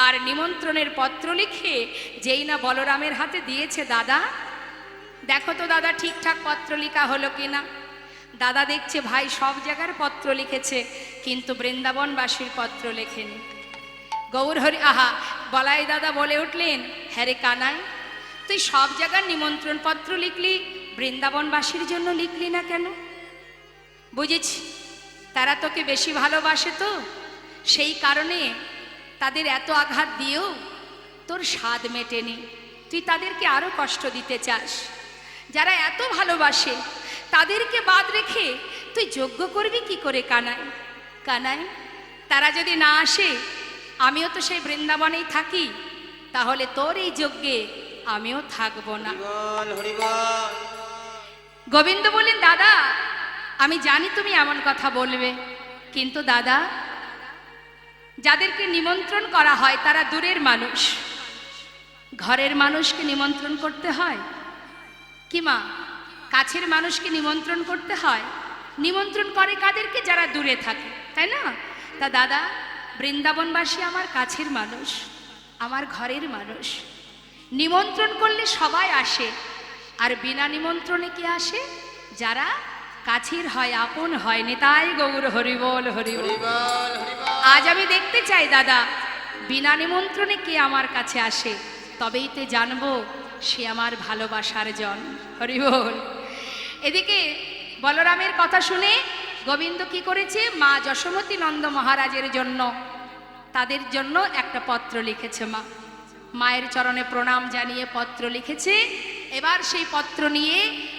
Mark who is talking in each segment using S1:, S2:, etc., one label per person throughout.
S1: আর নিমন্ত্রণের পত্র লিখে যেই না বলরামের হাতে দিয়েছে, দাদা দেখো তো দাদা ঠিকঠাক পত্র লেখা হলো কিনা। দাদা দেখছে ভাই সব জায়গার পত্র লিখেছে, কিন্তু বৃন্দাবনবাসীর পত্র লেখেনি। গৌরহরি আহা বলাই দাদা বলে উঠলেন, হ্যাঁ রে কানাই, তুই সব জায়গার নিমন্ত্রণ পত্র লিখলি, বৃন্দাবনবাসীর জন্য লিখলি না কেন? বুঝেছি তারা তোকে বেশি ভালোবাসে, তো সেই কারণে তাদের এত আঘাত দিয়েও তোর স্বাদ মেটেনি, তুই তাদেরকে আরো কষ্ট দিতে চাস। যারা এত ভালোবাসে তাদেরকে বাদ রেখে তুই যজ্ঞ করবি কি করে কানাই? কানাই, তারা যদি না আসে, আমিও তো সেই বৃন্দাবনেই থাকি, তাহলে তোর এই যজ্ঞে আমিও থাকবো না। গোবিন্দ বললেন, দাদা আমি জানি তুমি এমন কথা বলবে, কিন্তু দাদা যাদেরকে নিমন্ত্রণ করা হয় তারা দূরের মানুষ, ঘরের মানুষকে নিমন্ত্রণ করতে হয় কি মা? কাছের মানুষকে নিমন্ত্রণ করতে হয়। নিমন্ত্রণ করে কাদেরকে? যারা দূরে থাকে, তাই না? তা দাদা বৃন্দাবনবাসী আমার কাছের মানুষ, আমার ঘরের মানুষ। নিমন্ত্রণ করলে সবাই আসে, আর বিনা নিমন্ত্রণে কে আসে? যারা কাছের হয়, আপন হয়। নিতাই গৌর হরিবল হরিবল। আজ আমি দেখতে চাই দাদা বিনা নিমন্ত্রণে কে আমার কাছে আসে, তবেই তো জানবো সে আমার ভালোবাসার জন। হরিবল। এদিকে বলরামের কথা শুনে গোবিন্দ কি করেছে? মা যশোমতী নন্দ মহারাজের জন্য, তাদের জন্য একটা পত্র লিখেছে। মায়ের চরণে প্রণাম জানিয়ে পত্র লিখেছে। এবার সেই পত্র নিয়ে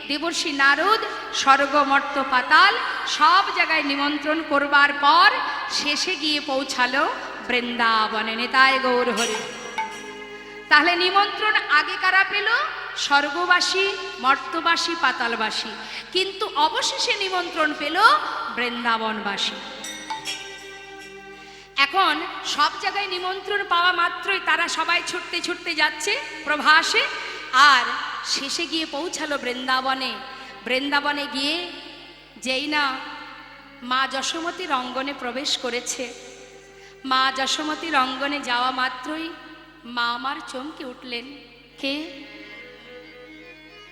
S1: দেবর্ষি নারদ স্বর্গ মর্ত্য পাতাল সব জায়গায় নিমন্ত্রণ করবার পর শেষে গিয়ে পৌঁছালো বৃন্দাবনে। নিতাই গৌর হরি। তাহলে নিমন্ত্রণ আগে কারা পেল? স্বর্গবাসী, মর্ত্যবাসী, পাতালবাসী, কিন্তু অবশেষে নিমন্ত্রণ পেল বৃন্দাবনবাসী। এখন সব জায়গায় নিমন্ত্রণ পাওয়া মাত্রই তারা সবাই ছুটতে ছুটতে যাচ্ছে প্রভাসে, আর শেষে গিয়ে পৌঁছালো বৃন্দাবনে। বৃন্দাবনে গিয়ে যেই না মা যশোমতীর অঙ্গনে প্রবেশ করেছে, মা যশোমতীর অঙ্গনে যাওয়া মাত্রই মা আমার চমকে উঠলেন। কে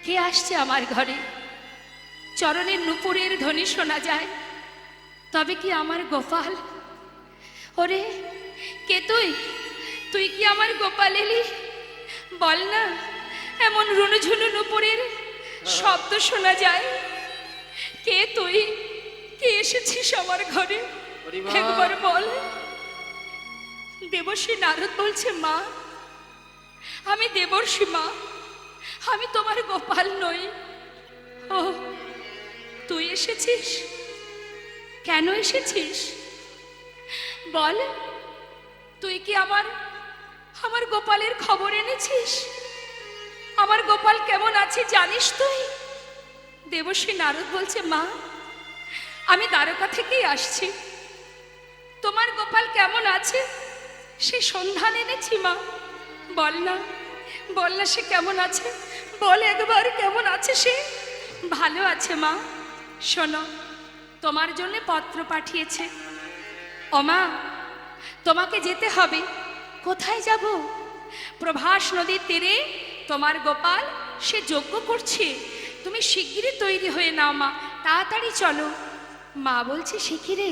S1: কে আসছে আমার ঘরে? চরণের নূপুরের ধ্বনি শোনা যায়, তবে কি আমার গোপাল? ওরে কে তুই? তুই কি আমার গোপাল এলি? বল না, এমন রুনুঝুনু নূপুরের শব্দ শোনা যায়। কে তুই? কে এসেছিস আমার ঘরে? একবার বল। দেবর্ষি নারদ বলছে, মা আমি দেবর্ষি, মা আমি তোমার গোপাল নই। ও তুই এসেছিস? কেন এসেছিস বল? তুই কি আমার গোপালের খবর এনেছিস? আমার গোপাল কেমন আছে জানিস তুই? দেবর্ষি নারদ বলছে, মা আমি দ্বারকা থেকেই আসছি, তোমার গোপাল কেমন আছে সে সন্ধান এনেছি। মা বল না, বল না সে কেমন আছে, বল একবার কেমন আছে সে? ভালো আছে মা। শোনো, তোমার জন্য পত্র পাঠিয়েছে। ও মা তোমাকে যেতে হবে। কোথায় যাব? প্রভাস নদীর তীরে তোমার গোপাল সে যজ্ঞ করছে, তুমি শিগগিরই তৈরি হয়ে নাও মা, তাড়াতাড়ি চলো। মা বলছে, সে কি রে,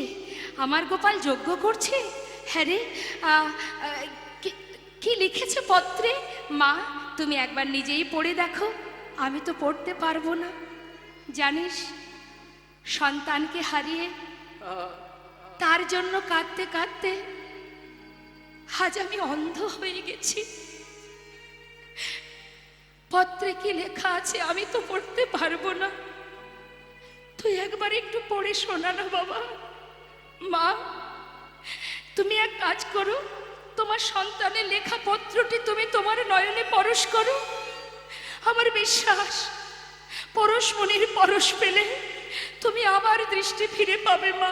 S1: আমার গোপাল যজ্ঞ করছে? হ্যাঁ রে, কি লিখেছে পত্রে? মা তুমি একবার নিজেই পড়ে দেখো। আমি তো পড়তে পারবো না, জানিস সন্তানকে হারিয়ে তার জন্য কাঁদতে কাঁদতে আজ আমি অন্ধ হয়ে গেছি। পত্রে কি লেখা আছে আমি তো পড়তে পারবো না, তুই একবার একটু পড়ে শোনা না বাবা। মা তুমি এক কাজ করো, তোমার সন্তানের লেখা পত্রটি তুমি তোমার নয়নে পরশ করো। আমার বিশ্বাস পরশমণির পরশ পেলে তুমি আবার দৃষ্টি ফিরে পাবে। মা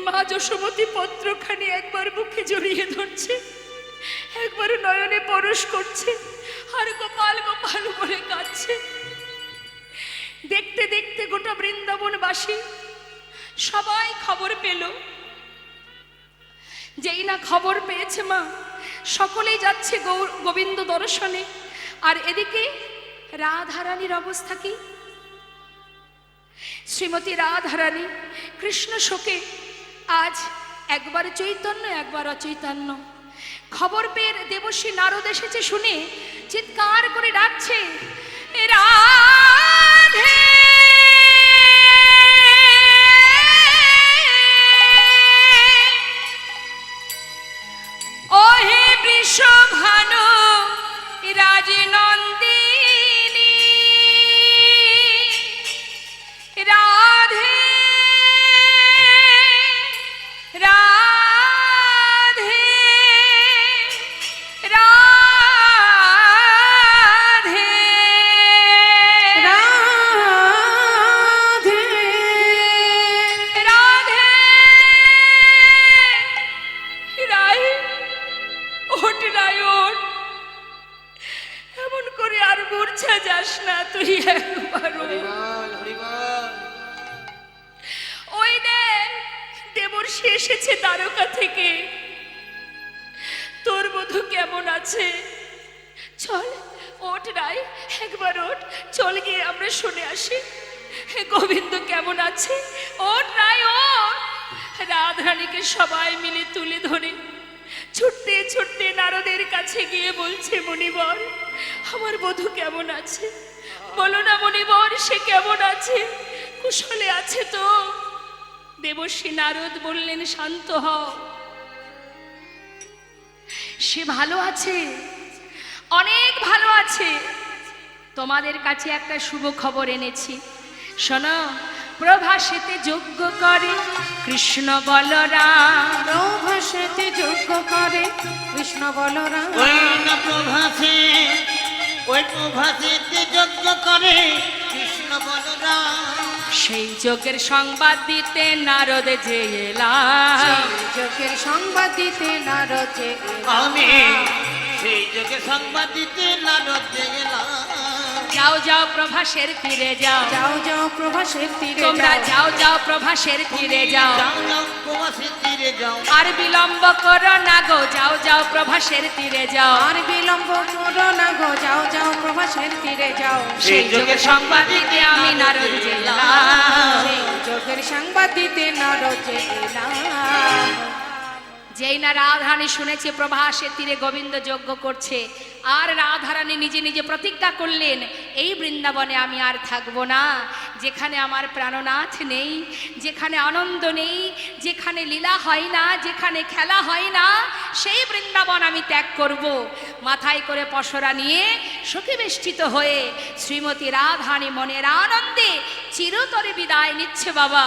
S1: মা যশোমতী পত্রখানি একবার বুকে জড়িয়ে ধরছে, একবার নয়নে পরশ করছে, আর গোপাল গোপাল বলে কাঁদছে। দেখতে দেখতে গোটা বৃন্দাবনবাসী সবাই খবর পেল যেই না খবর পেয়েছে মা, সকলেই যাচ্ছে গোবিন্দ দর্শনে। আর এদিকে রাধারানীর অবস্থা কি? শ্রীমতী রাধারানী কৃষ্ণ শোকে আজ একবার চৈতন্য একবার অচৈতন্য। খবর পেয়ে দেবশ্রী নারদ এসেছে শুনে চিৎকার করে ডাকছে, রাধে ওহে বৃষভানু রাজনন্দিনী, রাধে রাধে রাধে রাধে রাধে। রাই ওঠ, রাই ওঠ, এমন করে আর মূর্ছা যাস না তুই একবার। ওই দেখ দেবর্ষি এসেছে দ্বারকা থেকে, তোর বধূ কেমন আছে? চল ওঠ রাই, একবার ওঠ, চল গিয়ে আমরা শুনে আসি গোবিন্দ কেমন আছে। ওঠ রাই ওঠ। রাধারানীকে সবাই মিলে তুলে ধরে ছুটতে ছুটতে নারদের কাছে গিয়ে বলছে, মণিবর আমার বধূ কেমন আছে? বলো না মণিবর, সে কেমন আছে? কুশলে আছে তো? দেবশ্রী নারদ বললেন, শান্ত হও, সে ভালো আছে, অনেক ভালো আছে। তোমাদের কাছে একটা শুভ খবর এনেছি, শোনো। প্রভাসেতে যজ্ঞ করে কৃষ্ণ বলরাম,
S2: প্রভাসেতে যজ্ঞ করে কৃষ্ণ বলরাম।
S3: ওই প্রভাসেতে যজ্ঞ করে কৃষ্ণ বলরাম।
S1: সেই যজ্ঞের সংবাদ দিতে নারদ যে এলাম,
S2: যজ্ঞের সংবাদ দিতে নারদ যে
S3: আমি সেই যজ্ঞের সংবাদ দিতে নারদ যে এলাম।
S1: যাও যাও প্রভাসের তীরে যাও,
S2: যাও যাও প্রভাসের তীরে
S1: তোমরা যাও যাও প্রভাসের তীরে যাও,
S3: যাও যাও প্রভাসের তীরে যাও।
S1: আর বিলম্ব করো না গো, যাও যাও প্রভাসের তীরে যাও।
S2: আর বিলম্ব করো না গো, যাও যাও প্রভাসের তীরে যাও।
S1: সেই যজ্ঞের সংবাদ দিতে আমি নারদ যে এলাম,
S2: সেই যজ্ঞের সংবাদ দিতে নারদ যে এলাম।
S1: যেই না রাধারানী শুনেছে প্রভাসের তীরে গোবিন্দ যজ্ঞ করছে, আর রাধারানী নিজে নিজে প্রতিজ্ঞা করলেন, এই বৃন্দাবনে আমি আর থাকবো না। যেখানে আমার প্রাণনাথ নেই, যেখানে আনন্দ নেই, যেখানে লীলা হয় না, যেখানে খেলা হয় না, সেই বৃন্দাবন আমি ত্যাগ করব। মাথায় করে পসরা নিয়ে সখী বেষ্টিত হয়ে শ্রীমতী রাধারানী মনের আনন্দে চিরতরে বিদায় নিচ্ছে। বাবা,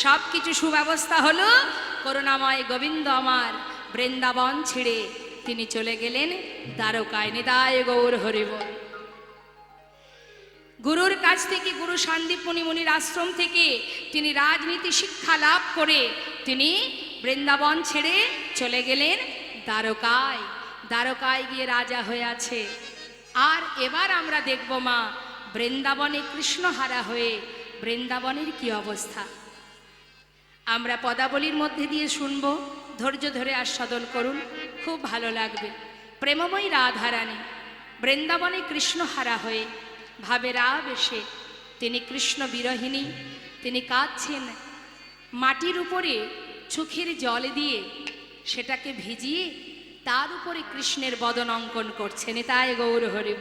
S1: সব কিছু সুব্যবস্থা হলো, করুণাময় গোবিন্দ আমার বৃন্দাবন ছেড়ে তিনি চলে গেলেন দ্বারকায়। নিতাই গৌর হরিবল। গুরুর কাছ থেকে, গুরু সান্দীপনি মুনির আশ্রম থেকে তিনি রাজনীতি শিক্ষা লাভ করে তিনি বৃন্দাবন ছেড়ে চলে গেলেন দ্বারকায়। দ্বারকায় গিয়ে রাজা হয়ে আছে। আর এবার আমরা দেখব মা, বৃন্দাবনে কৃষ্ণহারা হয়ে বৃন্দাবনের কি অবস্থা। আমরা পদাবলীর মধ্যে দিয়ে শুনব, ধৈর্য ধরে আস্বাদন করুন, খুব ভালো লাগবে। প্রেমময়ী রাধারানী বৃন্দাবনে কৃষ্ণহারা হয়ে ভাবের আবেশে তিনি কৃষ্ণ বিরহিণী, তিনি কাঁদছেন। মাটির উপরে চোখের জল দিয়ে সেটাকে ভিজিয়ে তার উপরে কৃষ্ণের বদন অঙ্কন করছেন। তাই গৌর হরিব।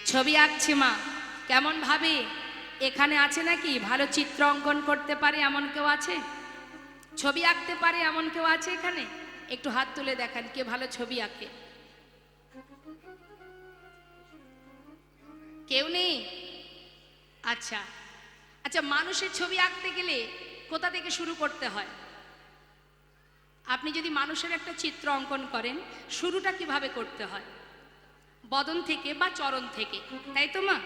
S1: ছবি আঁকছে মা, কেমন ভাবে? এখানে আছে নাকি ভালো চিত্র অঙ্কন করতে পারে এমন কেউ আছে? ছবি আঁকতে পারে এমন কেউ আছে এখানে? একটু হাত তুলে দেখান কে ভালো ছবি আঁকে। কেউ নেই? আচ্ছা আচ্ছা, মানুষের ছবি আঁকতে গেলে কোথা থেকে শুরু করতে হয়? আপনি যদি মানুষের একটা চিত্র অঙ্কন করেন, শুরুটা কিভাবে করতে হয়? বদন থেকে বা চরণ থেকে, তাই তো মা?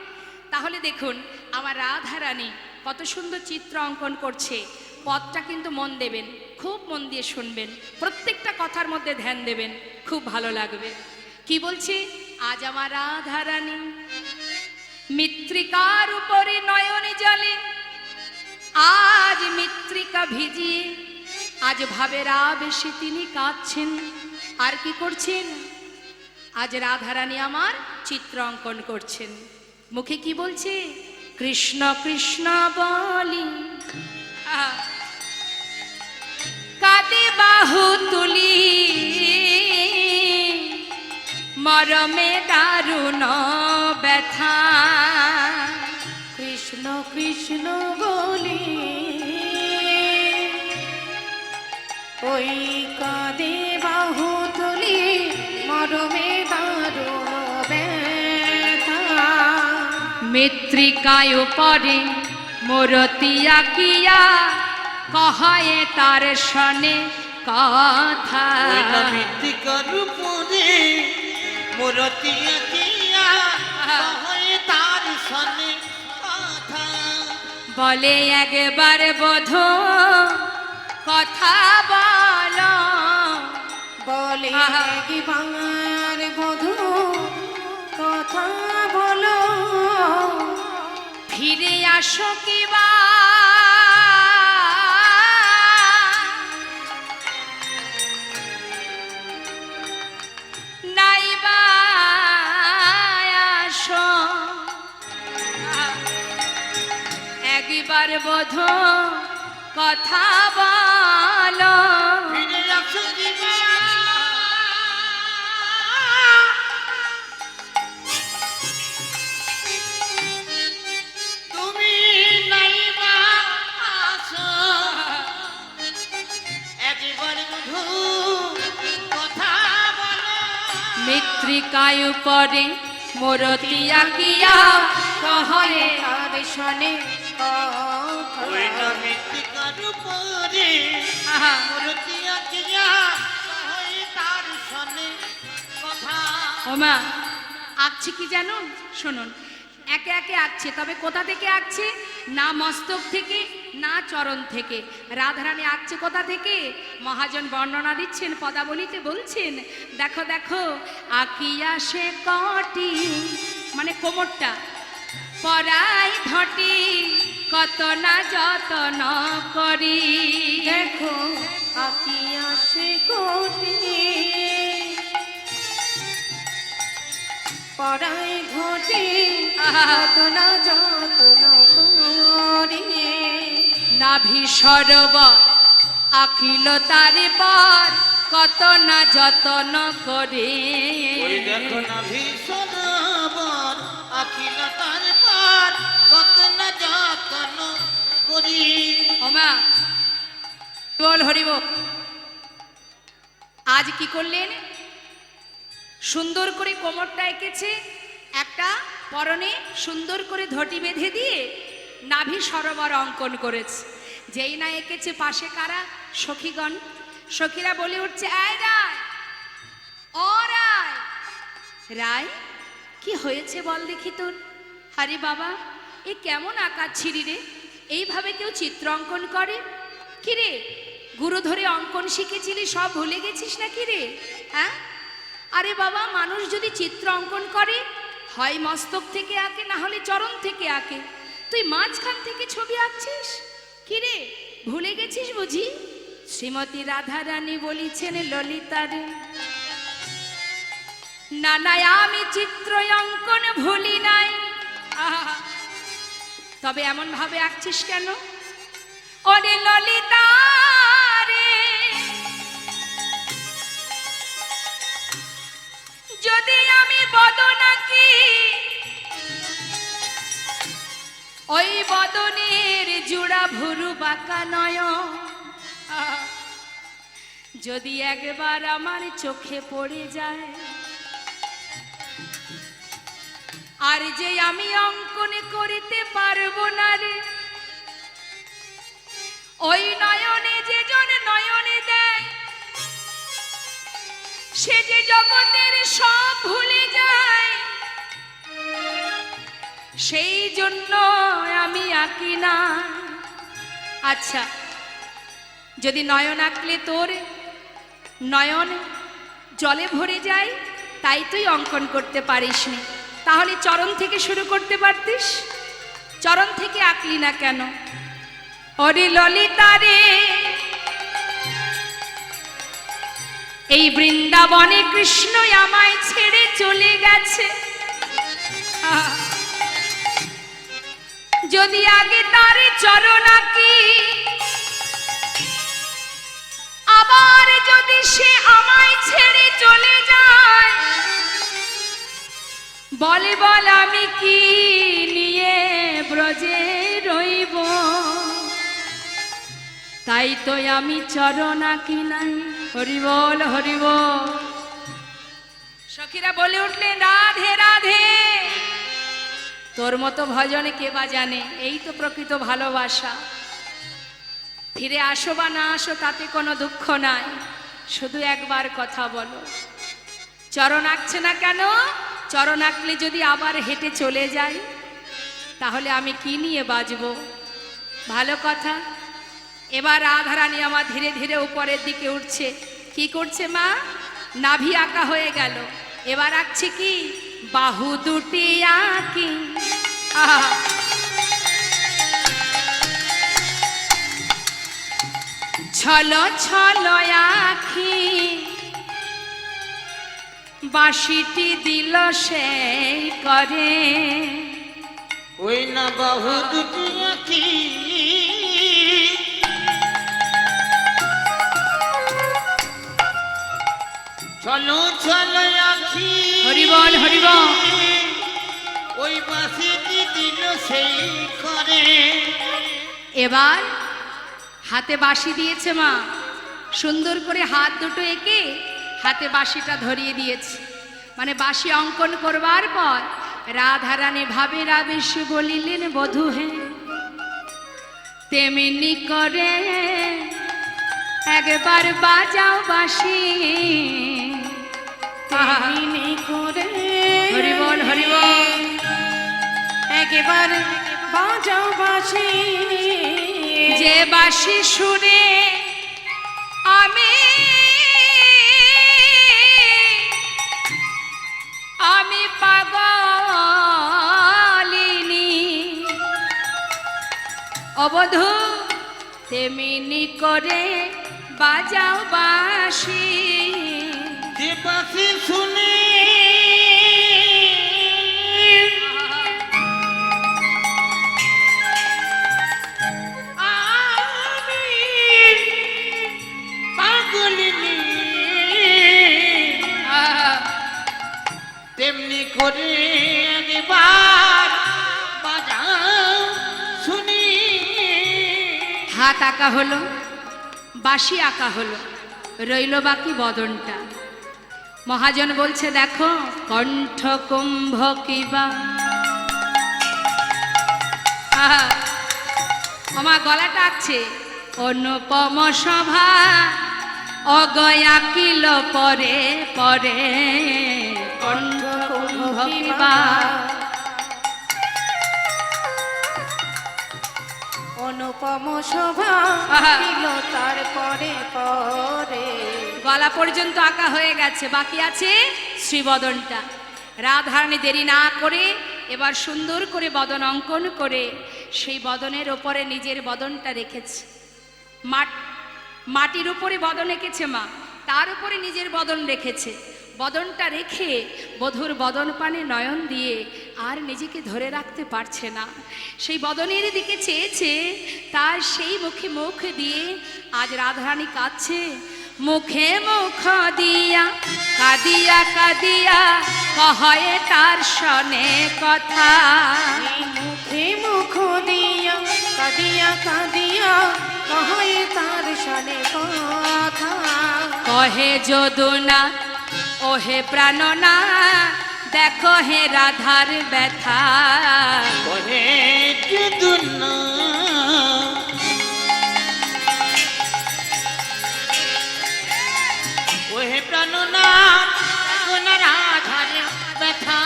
S1: তাহলে দেখুন আমার রাধারানী কত সুন্দর চিত্র অঙ্কন করছে। পদটা কিন্তু মন দেবেন, খুব মন দিয়ে শুনবেন, প্রত্যেকটা কথার মধ্যে ধ্যান দেবেন, খুব ভালো লাগবে। কি বলছে? আজ আমার রাধারানী মৃত্তিকার উপরে নয়নে জলে, আজ মৃত্তিকা ভিজিয়ে আজ ভাবের আবেশে তিনি কাঁদছেন। আর কি করছেন? আজ রাধারানী আমার চিত্র অঙ্কন করছেন। মুখে কি বলছে? কৃষ্ণ কৃষ্ণ বলি কাঁদে বাহু তুলি, মরমে দারুণ ব্যথা।
S2: কৃষ্ণ কৃষ্ণ বলি ওই কাঁদে বাহু তুলি, মরমে দারুণ ব্যথা।
S1: মৃত্তিকায় পরে মূরতি আঁকিয়া কহায়ে তার শনে কথা।
S3: ওই না মৃত্তিকার উপরে মূরতি আঁকিয়া কহে তার সনে কথা।
S1: বলে একবার বধূ কথা বলো,
S2: বলে
S1: আহা।
S2: একবার বধূ কথা বলো,
S1: ফিরে আসো কিবা নাইবা আসো। একবার বধূ কথা বলো,
S3: ফিরে আসো কিবা তুমি নাইবা আসো। একবার বধূ কথা বলো।
S1: মৃত্তিকায় পরে মূরতি আঁকিয়া কহরে
S2: তার শনে কথা।
S3: ওই না মৃত্তিকার উপরে
S1: আহা।
S3: মূরতি আঁকিয়া কহে তার সনে কথা।
S1: ওমা আঁকছে কি জানুন? শুনুন, একে একে আঁকছে, তবে কোথা থেকে আঁকছে? না মস্তক থেকে, না চরণ থেকে। রাধারানী আঁকছে কোথা থেকে? মহাজন বর্ণনা দিচ্ছেন, পদাবলিতে বলছেন, দেখো দেখো আঁকিয়া সে কটি, মানে কোমরটা, পরাই ঘটি কত না যতন করি।
S2: দেখো আঁকিয়া সে কোটি, পরাই ঘটে
S1: আহা।
S2: কত না যতন করি।
S1: নাভি সরোবর আঁকিল তারে পর কত না যতন করে।
S3: ওই দেখো না ভীষণ বর আখিল তার পার কত না যতন করি।
S1: ওমা বল হরিব। আজ কি করলেন? সুন্দর করে কোমরটা এঁকেছে, একটা পরনে সুন্দর করে ধটি বেঁধে দিয়ে নাভি সরোবর অঙ্কন করেছে। যেই না এঁকেছে, পাশে কারা? সখীগণ। সখীরা বলে উঠছে, আয় রায়, ও রায়। রায়, কি হয়েছে বল দেখি তোর? আরে বাবা, এ কেমন আঁকাচ্ছিরি রে? এইভাবে কেউ চিত্র অঙ্কন করে? কি রে, গুরু ধরে অঙ্কন শিখেছিলি, সব ভুলে গেছিস নাকি রে? হ্যাঁ? আরে বাবা, মানুষ যদি চিত্র অঙ্কন করে, হয় মস্তক থেকে আঁকে, না হলে চরণ থেকে আঁকে। তুই মাঝখান থেকে ছবি আঁকছিস? কি রে, ভুলে গেছিস বুঝি? শ্রীমতী রাধারানী বলিছেন ললিতারে, না না আমি চিত্র অঙ্কন ভুলি নাই। আহা, তবে এমন ভাবে আঁকছিস কেন? ওরে ললিতা রে, যদি আমি বদন আঁকি, ওই বদনের জোড়া ভুরু বাঁকা নয়ন যদি একবার আমার চোখে পড়ে যায়, আর যে আমি অঙ্কন করিতে পারবো না রে, ওই নয়নে যে জন নয়নে দেয়, সে যে জগতের সব ভুলে যায়, সেই জন্য আমি আঁকি না। আচ্ছা, যদি নয়ন আঁকলে তোর নয়ন জলে ভরে যায়, তাই তুই অঙ্কন করতে পারিস নি, তাহলে চরণ থেকে শুরু করতে পারতিস। চরণ থেকে আঁকলি না কেন? ওরে ললিতা রে, এই বৃন্দাবনে কৃষ্ণ আমায় ছেড়ে চলে গেছে। যদি আগে তার চরণাকি, আবার যদি সে আমায় ছেড়ে চলে যায়, বলে বল আমি কি নিয়ে ব্রজে রইব। তাই তো আমি চরণাকি নাই। হরি বল হরি বল। সখীরা বলে উঠলেন রাধে রাধে। তোর মতো ভজনে কে বা জানে, এই তো প্রকৃত ভালোবাসা। ফিরে আসো বা না আসো তাতে কোনো দুঃখ নাই, শুধু একবার কথা বলো। চরণ আঁকছে না কেন? চরণ আঁকলে যদি আবার হেঁটে চলে যাই, তাহলে আমি কি নিয়ে বাঁচবো? ভালো কথা। এবার রাধারানী আমার ধীরে ধীরে উপরের দিকে উঠছে। কি করছে মা? নাভি আঁকা হয়ে গেল। এবার আঁকছে কি? বাহু দুটি আঁকি। আহা, ছলো ছলো আঁখি, বাঁশিটি দিল সেই করে।
S3: ওই না বাহু দুটি আঁখি, চলো চলো আঁখি।
S1: হরি বল হরি বল।
S3: ওই বাঁশিটি দিল সেই করে।
S1: এবার হাতে বাঁশি দিয়েছে মা, সুন্দর করে হাত দুটো এঁকে হাতে বাঁশিটা ধরিয়ে দিয়েছে। মানে বাঁশি অঙ্কন করবার পর রাধারানী ভাবের আবেশে বলিলেন বধূ হে, তেমনি করে একবার বাজাও বাঁশি।
S2: তেমনি করে
S1: হরি বল হরি বল।
S2: একবার বাজাও বাঁশি।
S1: যে বাঁশি সুরে আমি আমি পাগলিনী অবধূ, তেমনি করে বাজাও বাঁশি।
S3: যে বাঁশি শুনে আমি পাগলিনী, তেমনি করে একবার বাজাও শুনি।
S1: হাত আঁকা হলো, বাঁশি আঁকা হলো, রইল বাকি বদনটা। মহাজন বলছে দেখো কণ্ঠ কুম্ভ কিবা। আমার গলাটা আঁকছে অনুপম সভা, অগয়া কিল পরে পরে কণ্ঠ কুম্ভ কিবা।
S2: অনুপম শোভা দিল তার পরে পরে।
S1: গলা পর্যন্ত আঁকা হয়ে গেছে, বাকি আছে শ্রীবদনটা। রাধারানী দেরি না করে এবার সুন্দর করে বদন অঙ্কন করে সেই বদনের ওপরে নিজের বদনটা রেখেছে। মাটির উপরে বদন এঁকেছে মা, তার উপরে নিজের বদন রেখেছে। বদনটা রেখে বধূর বদন পানে নয়ন দিয়ে আর নিজেকে ধরে রাখতে পারছে না। সেই বদনের দিকে চেয়েছে, তার সেই মুখে মুখ দিয়ে আজ রাধারানী কাঁদছে। মুখে মুখ দিয়া কাঁদিয়া কাঁদিয়া কহে তার সনে কথা।
S2: মুখে মুখ দিয়া কাঁদিয়া কাঁদিয়া কহে তার সনে কথা।
S1: কহে যদুনা ওহে প্রাণনা, দেখো হে রাধার ব্যথা।
S3: কহে যদুনা ওহে প্রাণনা, দেখো না রাধার ব্যথা।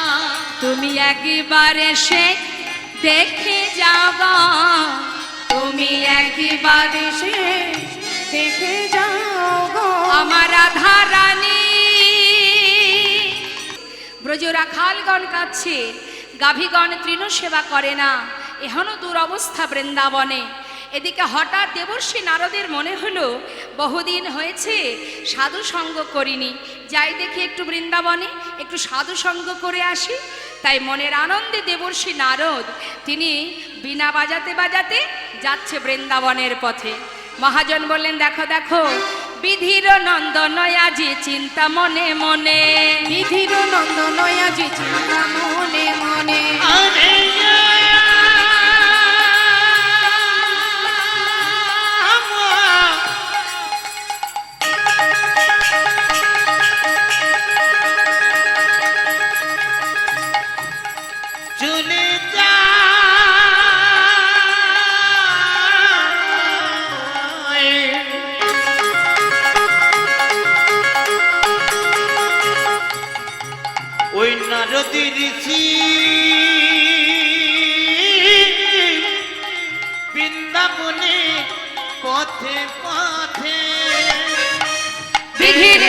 S1: তুমি একবার এসে দেখে যাব, তুমি একবার এসে
S2: দেখে যাও গো
S1: আমার রাধারানী। ব্রজ রাখালগণ কাছে, গাভীগণ তৃণ সেবা করে না, এহনো দুরবস্থা বৃন্দাবনে। এদিকে হঠাৎ দেবর্ষি নারদের মনে হলো বহুদিন হয়েছে সাধু সঙ্গ করিনি, যাই দেখি একটু বৃন্দাবনে একটু সাধু সঙ্গ করে আসি। তাই মনের আনন্দে দেবর্ষি নারদ তিনি বীণা বাজাতে বাজাতে যাচ্ছে বৃন্দাবনের পথে। মহাজন বললেন, দেখো দেখো বিধির নন্দন আজি চিন্তা মনে মনে,
S2: বিধির নন্দন আজি চিন্তা মনে মনে,
S3: আরে চলে যা ওই নারদী ঋষি বৃন্দাবনে পথে পথে
S1: বিধির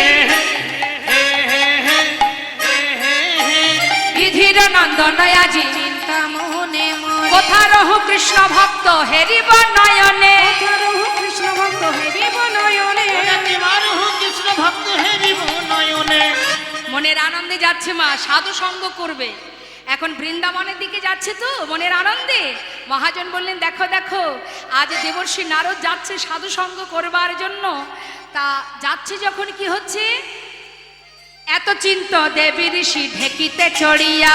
S1: বিধির নন্দন আজি
S2: চিন্তা মনে মনে,
S1: কোথা রহু কৃষ্ণ ভক্ত হেরিব নয়নে,
S2: রহু কৃষ্ণ ভক্ত হেরিব নয়নে,
S3: কৃষ্ণ ভক্ত হেরিব নয়নে।
S1: মনের আনন্দে যাচ্ছে মা, সাধু সঙ্গ করবে। এখন বৃন্দাবনের দিকে যাচ্ছে তো মনের আনন্দে। মহাজন বললেন, দেখো দেখো আজ দেবর্ষি নারদ যাচ্ছে সাধু সঙ্গ করবার জন্য। তা যাচ্ছে যখন কি হচ্ছে, এত চিন্ত দেবী ঋষি ঢেকিতে চড়িয়া,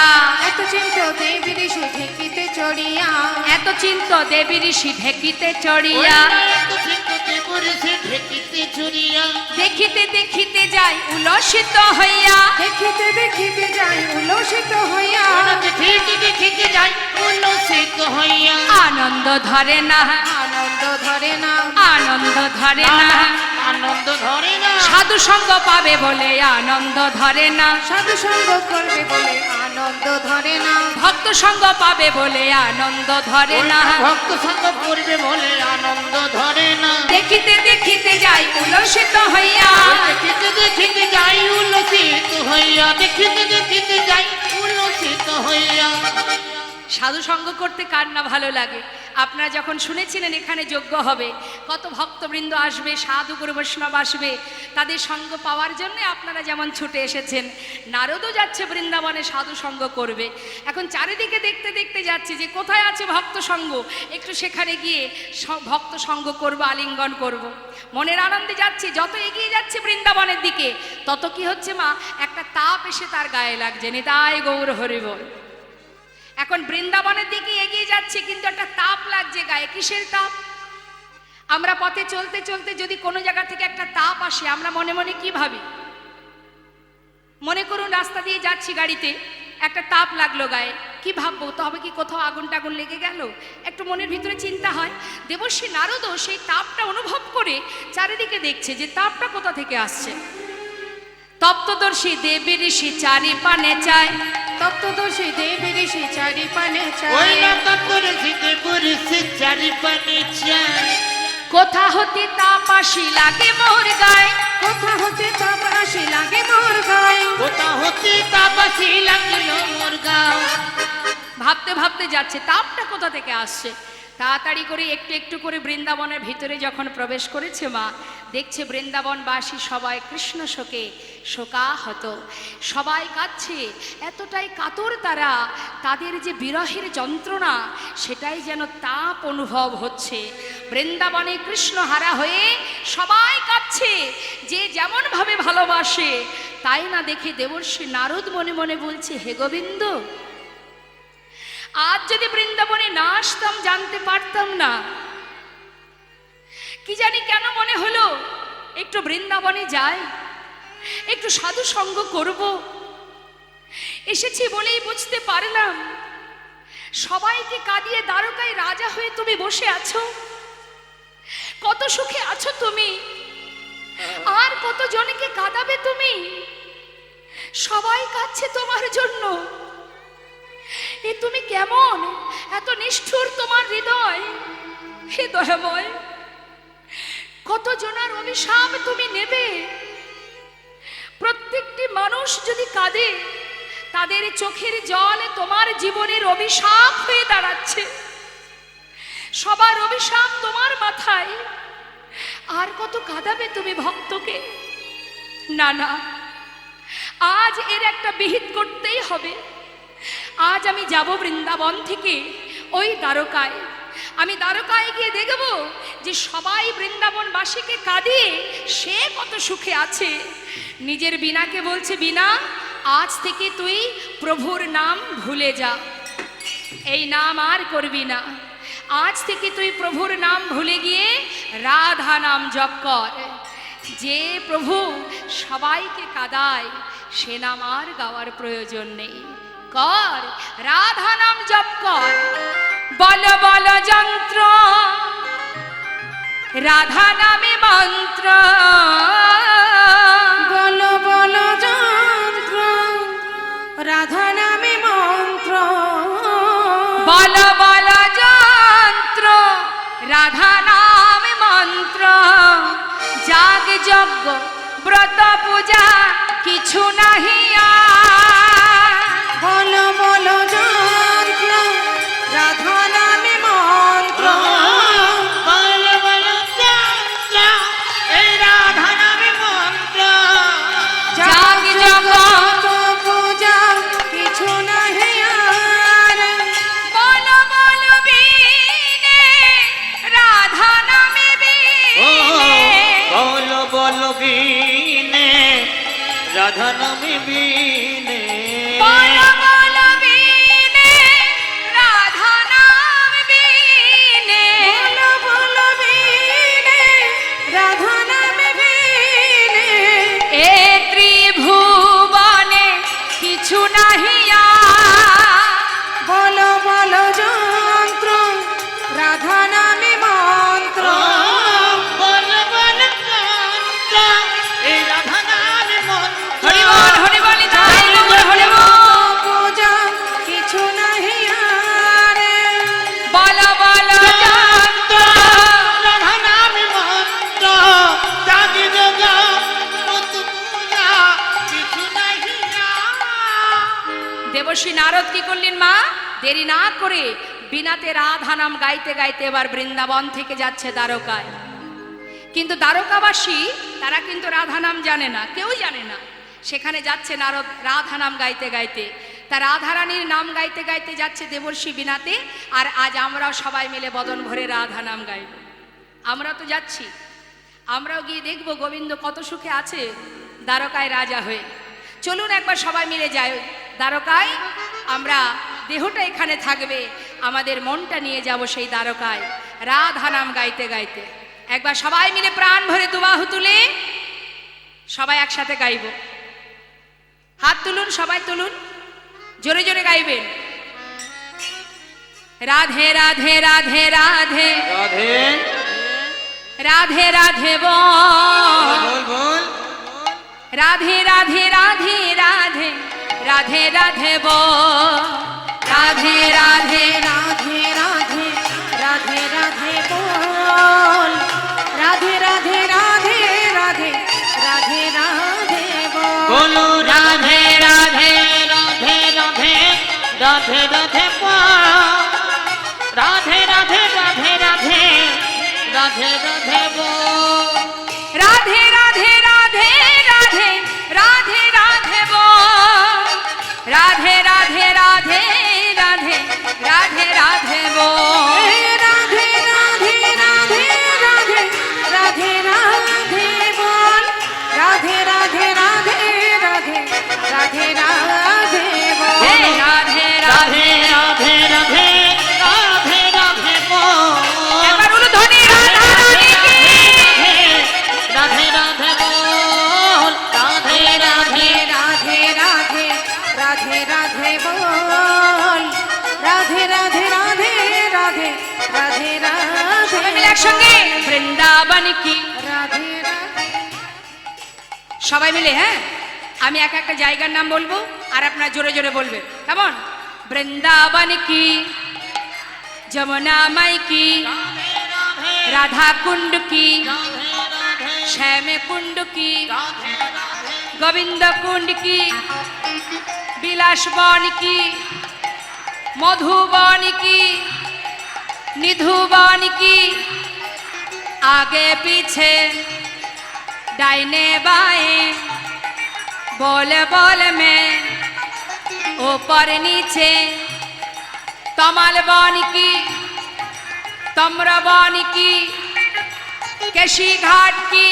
S2: এত চিন্ত দেবী ঋষি ঢেকিতে চড়িয়া,
S1: এত চিন্ত দেবী ঋষি ঢেকিতে চড়িয়া, দেখিতে দেখিতে যাই উলসিত হইয়া,
S2: দেখিতে দেখিতে যাই উল্লসিত হইয়া,
S3: দেখিতে যাই উল্লসিত হইয়া।
S1: আনন্দ ধরে না,
S2: আনন্দ ধরে না,
S1: আনন্দ ধরে না,
S3: আনন্দ ধরে না,
S1: সাধু সঙ্গ পাবে বলে আনন্দ ধরে না,
S2: সাধু সঙ্গ করবে বলে আনন্দ ধরে না,
S1: ভক্ত সঙ্গ পাবে বলে আনন্দ ধরে না,
S3: ভক্ত সঙ্গ করবে বলে আনন্দ ধরে না।
S1: দেখিতে দেখিতে যাই উলসিত হইয়া,
S3: দেখিতে দেখিতে যাই উল্লসিত হইয়া, দেখিতে দেখিতে যাই উল্লসিত হইয়া।
S1: সাধু সঙ্গ করতে কার না ভালো লাগে। আপনারা যখন শুনেছিলেন এখানে যজ্ঞ হবে, কত ভক্তবৃন্দ আসবে, সাধু গুরু বৈষ্ণব আসবে, তাদের সঙ্গ পাওয়ার জন্য আপনারা যেমন ছুটে এসেছেন, নারদও যাচ্ছে বৃন্দাবনে সাধু সঙ্গ করবে। এখন চারিদিকে দেখতে দেখতে যাচ্ছে যে কোথায় আছে ভক্ত সঙ্গ, একটু সেখানে গিয়ে ভক্ত সঙ্গ করব, আলিঙ্গন করব। মনের আনন্দে যাচ্ছে, যত এগিয়ে যাচ্ছে বৃন্দাবনের দিকে তত কি হচ্ছে মা, একটা তাপ এসে তার গায়ে লাগছে। নিতাই গৌর হরিবল। এখন বৃন্দাবনের দিকে এগিয়ে যাচ্ছে কিন্তু একটা তাপ লাগছে গায়ে। কিসের তাপ? আমরা পথে চলতে চলতে যদি কোনো জায়গা থেকে একটা তাপ আসে, আমরা মনে মনে কি ভাবি? মনে করুন রাস্তা দিয়ে যাচ্ছি গাড়িতে, একটা তাপ লাগলো গায়ে, কি ভাববো? তবে কি কোথাও আগুন টাগুন লেগে গেল? একটু মনের ভিতরে চিন্তা হয়। দেবর্ষি নারদও সেই তাপটা অনুভব করে চারিদিকে দেখছে যে তাপটা কোথা থেকে আসছে। তপ্তদর্শী দেবী ঋষি চারি পানে চায়,
S2: তপ্তদর্শী দেবী ঋষি চারি পানে
S3: ওই
S2: চায়,
S3: না তপ্তদর্শী দেবী ঋষি চারি পানে চায়,
S1: কোথা হতে তাপ আসি লাগে মোর গায়ে,
S2: কোথা হতে তাপ আসি লাগে মোর গায়ে,
S3: কোথা হতে তাপাসি লাগলো মোর গাও।
S1: ভাবতে ভাবতে যাচ্ছে তাপটা কোথা থেকে আসছে। তাড়াতাড়ি করে একটু একটু করে বৃন্দাবনের ভিতরে যখন প্রবেশ করেছে মা, দেখছে বৃন্দাবনবাসী সবাই কৃষ্ণ শোকে শোকাহত, সবাই কাঁদছে, এতটাই কাতর তারা, তাদের যে বিরহের যন্ত্রণা সেটাই যেন তাপ অনুভব হচ্ছে। বৃন্দাবনে কৃষ্ণ হারা হয়ে সবাই কাঁদছে, যে যেমন ভাবে ভালোবাসে। তাই না দেখে দেবর্ষি নারদ মনে মনে বলছে, হে গোবিন্দ, আজ যদি বৃন্দাবনে না আসতাম জানতে পারতাম না। কি জানি কেন মনে হলো একটু বৃন্দাবনে যাই, একটু সাধু সঙ্গ করব। এসেছি বলেই বুঝতে পারলাম সবাইকে কাঁদিয়ে দ্বারকায় রাজা হয়ে তুমি বসে আছো। কত সুখে আছো তুমি, আর কত জনকে কাঁদাবে তুমি। সবাই কাঁদছে তোমার জন্য। এ তুমি কেমন, এত নিষ্ঠুর তোমার হৃদয়। হে দয়াময়, কত জনার অভিশাপ তুমি নেবে। প্রত্যেকটি মানুষ যদি কাঁদে, তাদের চোখের জল তোমার জীবনের অভিশাপ হয়ে দাঁড়াচ্ছে। সবার অভিশাপ তোমার মাথায়। আর কত কাঁদাবে তুমি ভক্তকে? না না, আজ এর একটা বিহিত করতেই হবে। আজ আমি যাব বৃন্দাবন থেকে ওই দ্বারকায়। আমি দ্বারকায় গিয়ে দেখব যে সবাই বৃন্দাবনবাসীকে কাঁদিয়ে সে কত সুখে আছে। নিজের বীণাকে বলছে, বীণা আজ থেকে তুই প্রভুর নাম ভুলে যা, এই নাম আর করবি না। আজ থেকে তুই প্রভুর নাম ভুলে গিয়ে রাধা নাম জপ কর। যে প্রভু সবাইকে কাঁদায় সে নাম আর গাওয়ার প্রয়োজন নেই। কর, রাধা নাম জপ কর। বল বল যন্ত্র রাধা নামে মন্ত্র,
S2: বল বল যন্ত্র রাধা নামে মন্ত্র,
S1: বল বল যন্ত্র রাধা নামে মন্ত্র। যাগ যজ্ঞ ব্রত পূজা কিছু নাহি আর।
S2: বল বল যন্ত্র রাধা নামে মন্ত্র,
S3: বল বল যন্ত্র এই রাধা নামে মন্ত্র।
S1: যাগ যজ্ঞ
S2: পূজা কিছু নাহি আর।
S1: বল বল বীণে রাধা নামে বীণে।
S3: বল বল বীণে রাধা নামে বীণে।
S1: বল বল বীণে রাধা নাম বীণে।
S2: বল বল বীণে রাধা নামে বীণে,
S1: এ ত্রিভুবনে কিছু নাহি আর।
S2: বল বল যন্ত্র রাধা নামে মন্ত্র,
S3: বল বল যন্ত্র এই রাধা নামে মন্ত্র।
S1: হরি বল হরি বল তাই গৌর হরি বল।
S2: পূজা কিছু নাহি আর।
S1: বল বল যন্ত্র
S3: রাধা নামে মন্ত্র। যাগ যজ্ঞ ব্রত পূজা কিছু নাহি আর।
S1: দেবশ্রী নারদ কি করলেন মা? দেরি না করে বিনাতে রাধা নাম গাইতে গাইতে এবার বৃন্দাবন থেকে যাচ্ছে দ্বারকায়। কিন্তু দ্বারকাবাসী তারা কিন্তু রাধা নাম জানে না, কেউ জানে না। সেখানে যাচ্ছে নারদ রাধা নাম গাইতে গাইতে। তা রাধারানীর নাম গাইতে গাইতে যাচ্ছে দেবর্ষী বিনাতে। আর আজ আমরাও সবাই মিলে বদন ভরে রাধা নাম গাইব। আমরা তো যাচ্ছি, আমরাও গিয়ে দেখব গোবিন্দ কত সুখে আছে দ্বারকায় রাজা হয়ে। চলুন একবার সবাই মিলে যাই দ্বারকায়। আমরা দেহটা এখানে থাকবে, আমাদের মনটা নিয়ে যাব সেই দ্বারকায় রাধা নাম গাইতে গাইতে। একবার সবাই মিলে প্রাণ ভরে দুবাহু তুলে সবাই একসাথে গাইব। হাত তুলুন, সবাই তুলুন, জোরে জোরে গাইবেন। রাধে রাধে রাধে রাধে
S3: রাধে
S1: রাধে রাধে বল।
S3: বল বল
S1: রাধে রাধে রাধে রাধে রাধে রাধে বল। রাধে রাধে
S2: রাধে রাধে রাধে রাধে বল, রাধে রাধে রাধে রাধে রাধে রাধে বল।
S3: বলো রাধে রাধে রাধে রাধে রাধে রাধে বল। রাধে রাধে রাধে রাধে রাধে রাধে বল।
S1: রাধে রাধে রাধে রাধে রাধে রাধে বল। রাধে রাধে রাধে রাধে রাধে রাধে বল।
S2: রাধে রাধে রাধে রাধে রাধে রাধে বল, রাধে রাধে রাধে রাধে রাধে রাধে বল।
S1: হে রাধে রাধে
S3: রাধে রাধে রাধে রাধে রাধে বল।
S1: একবার উলুধ্বনি রাধা রানী কি।
S3: রাধে রাধে বল। রাধে রাধে
S2: রাধে রাধে রাধে রাধে বল, রাধে রাধে রাধে রাধে রাধে রাধে
S1: সবাই মিলে একসঙ্গে বৃন্দাবন কি।
S2: রাধে রাধে।
S1: সবাই মিলে, হ্যাঁ, আমি এক একটা জায়গার নাম বলবো আর আপনারা জোরে জোরে বলবেন, কেমন? বৃন্দাবন কি, যমুনা মাই কি, রাধা কুণ্ড কি, শ্যাম কুণ্ড কি, গোবিন্দ কুণ্ড কি, বিলাস বন কি, মধুবন কি, निधुवन की आगे पीछे दाहिने बाएं बोल बोल में ऊपर नीचे तमल वन की तम्रवन की केशी घाट की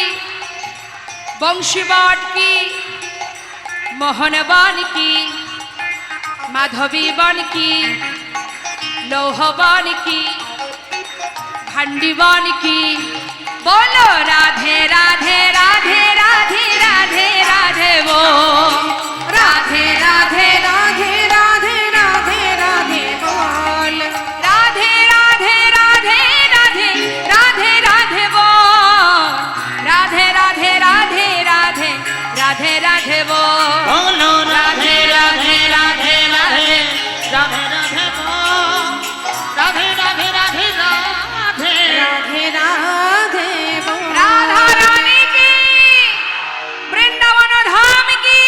S1: बंशीवाट की मोहनवन की माधवी वन की लौहवन की खंडीवन की बोलो राधे राधे राधे राधे राधे राधे वो राधे राधे राधे राधे राधे राधे बोल राधे राधे राधे राधे राधे राधे बोल राधे राधे राधे राधे राधे राधे बोल
S3: बोलो राधे राधे राधे राधे राधे राधे बोल राधे राधे राधे राधे
S2: राधे राधे बोल
S1: राधा रानी की वृंदावन धाम की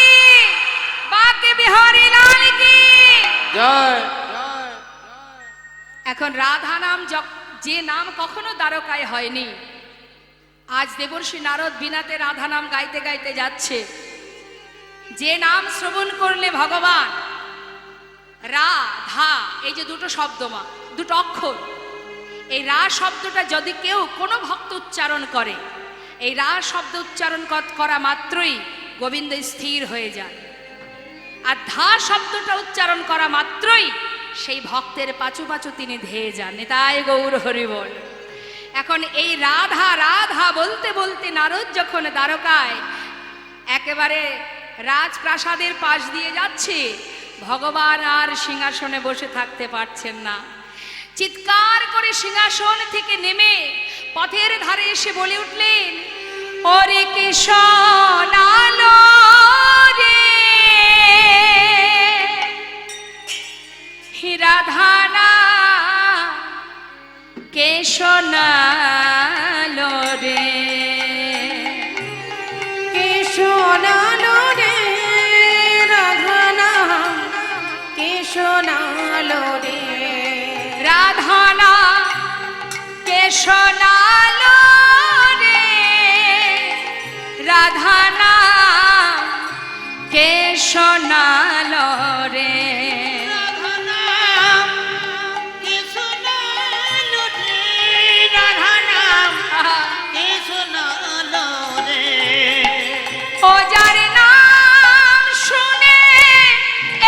S1: बाके बिहारी लाल की
S3: জয়
S1: এখন রাধা নাম যে নাম কখনো দ্বারকায় হয়নি, আজ দেবর্ষি নারদ বিনাতে রাধা নাম গাইতে গাইতে যাচ্ছে। যে নাম শ্রবণ করলে ভগবান রাধা, এই যে দুটো শব্দ মা, দুটো অক্ষর, এই রা শব্দটা যদি কেউ কোনো ভক্ত উচ্চারণ করে, এই রা শব্দ উচ্চারণ করা মাত্রই গোবিন্দ স্থির হয়ে যায়, আর ধা শব্দটা উচ্চারণ করা মাত্রই সেই ভক্তের পাচু পাচু তিনি ধেয়ে যান। নিতাই গৌর হরি বল। এখন এই রাধা রাধা বলতে বলতে নারদ যখন দ্বারকায় একেবারে রাজপ্রাসাদের পাশ দিয়ে যাচ্ছে, ভগবান আর সিংহাসনে বসে থাকতে পারছেন না। চিৎকার করে সিংহাসন থেকে নেমে পথের ধারে এসে বলে উঠলেন, ওরে কৃষ্ণ আলো রে রাধানা কেশনালো রে
S2: কেশনালো রে রাধানা কেশনালো রে
S1: রাধানা কেশনালো রে রাধানা কেশনালো রে ও যার নাম শুনে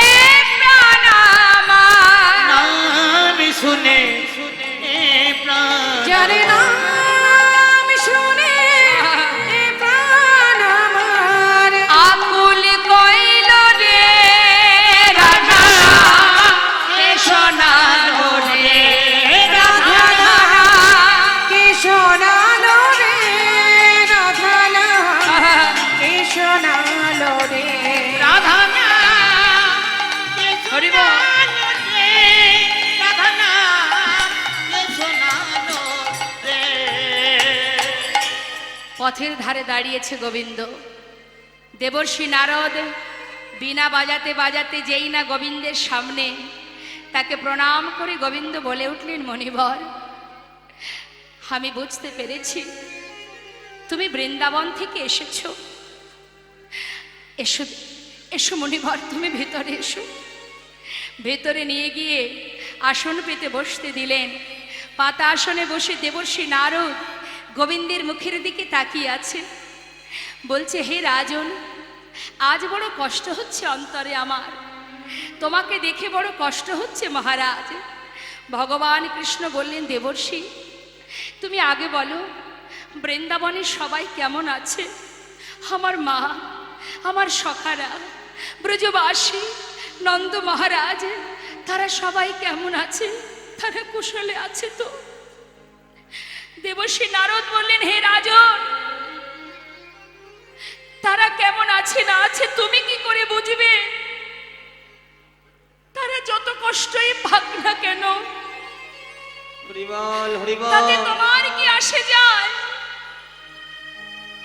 S1: এ প্রাণ আমার,
S3: শুনে শুনে প্রাণ
S2: যার নাম শুনে এ প্রাণ আমার
S1: আকুল কইল রে রাধা কেশনালো রে রাধা
S2: কেশনালো রে রাধানা কেশনালো রে
S3: রাধানা
S1: হরি বল।
S3: রাধানা শোনালো রে
S1: পথের ধারে দাঁড়িয়েছে গোবিন্দ। দেবর্ষি নারদ বীণা বাজাতে বাজাতে যেই না গোবিন্দের সামনে, তাকে প্রণাম করে গোবিন্দ বলে উঠলেন, মণিবর, আমি বুঝতে পেরেছি তুমি বৃন্দাবন থেকে এসেছো। এসো এসো মণিবর, তুমি ভেতরে এসো। ভেতরে নিয়ে গিয়ে আসন পেতে বসতে দিলেন। পাতা আসনে বসে দেবর্ষি নারদ গোবিন্দের মুখের দিকে তাকিয়ে আছে, বলছে, হে রাজন, আজ বড় কষ্ট হচ্ছে অন্তরে আমার, তোমাকে দেখে বড় কষ্ট হচ্ছে মহারাজ। ভগবান কৃষ্ণ বললেন, দেবর্ষি, তুমি আগে বলো বৃন্দাবনের সবাই কেমন আছে? আমার মা, আমার সখারা, ব্রজবাসী, নন্দ মহারাজ, তারা সবাই কেমন আছে? তারা কুশলে আছে তো? দেবর্ষি নারদ বললেন, হে রাজন, তারা কেমন আছে না আছে তুমি কি করে বুঝবে? তারা যত কষ্টই পাক না কেন,
S3: হরিবল হরিবল
S1: তাতে তোমার কি আসে যায়?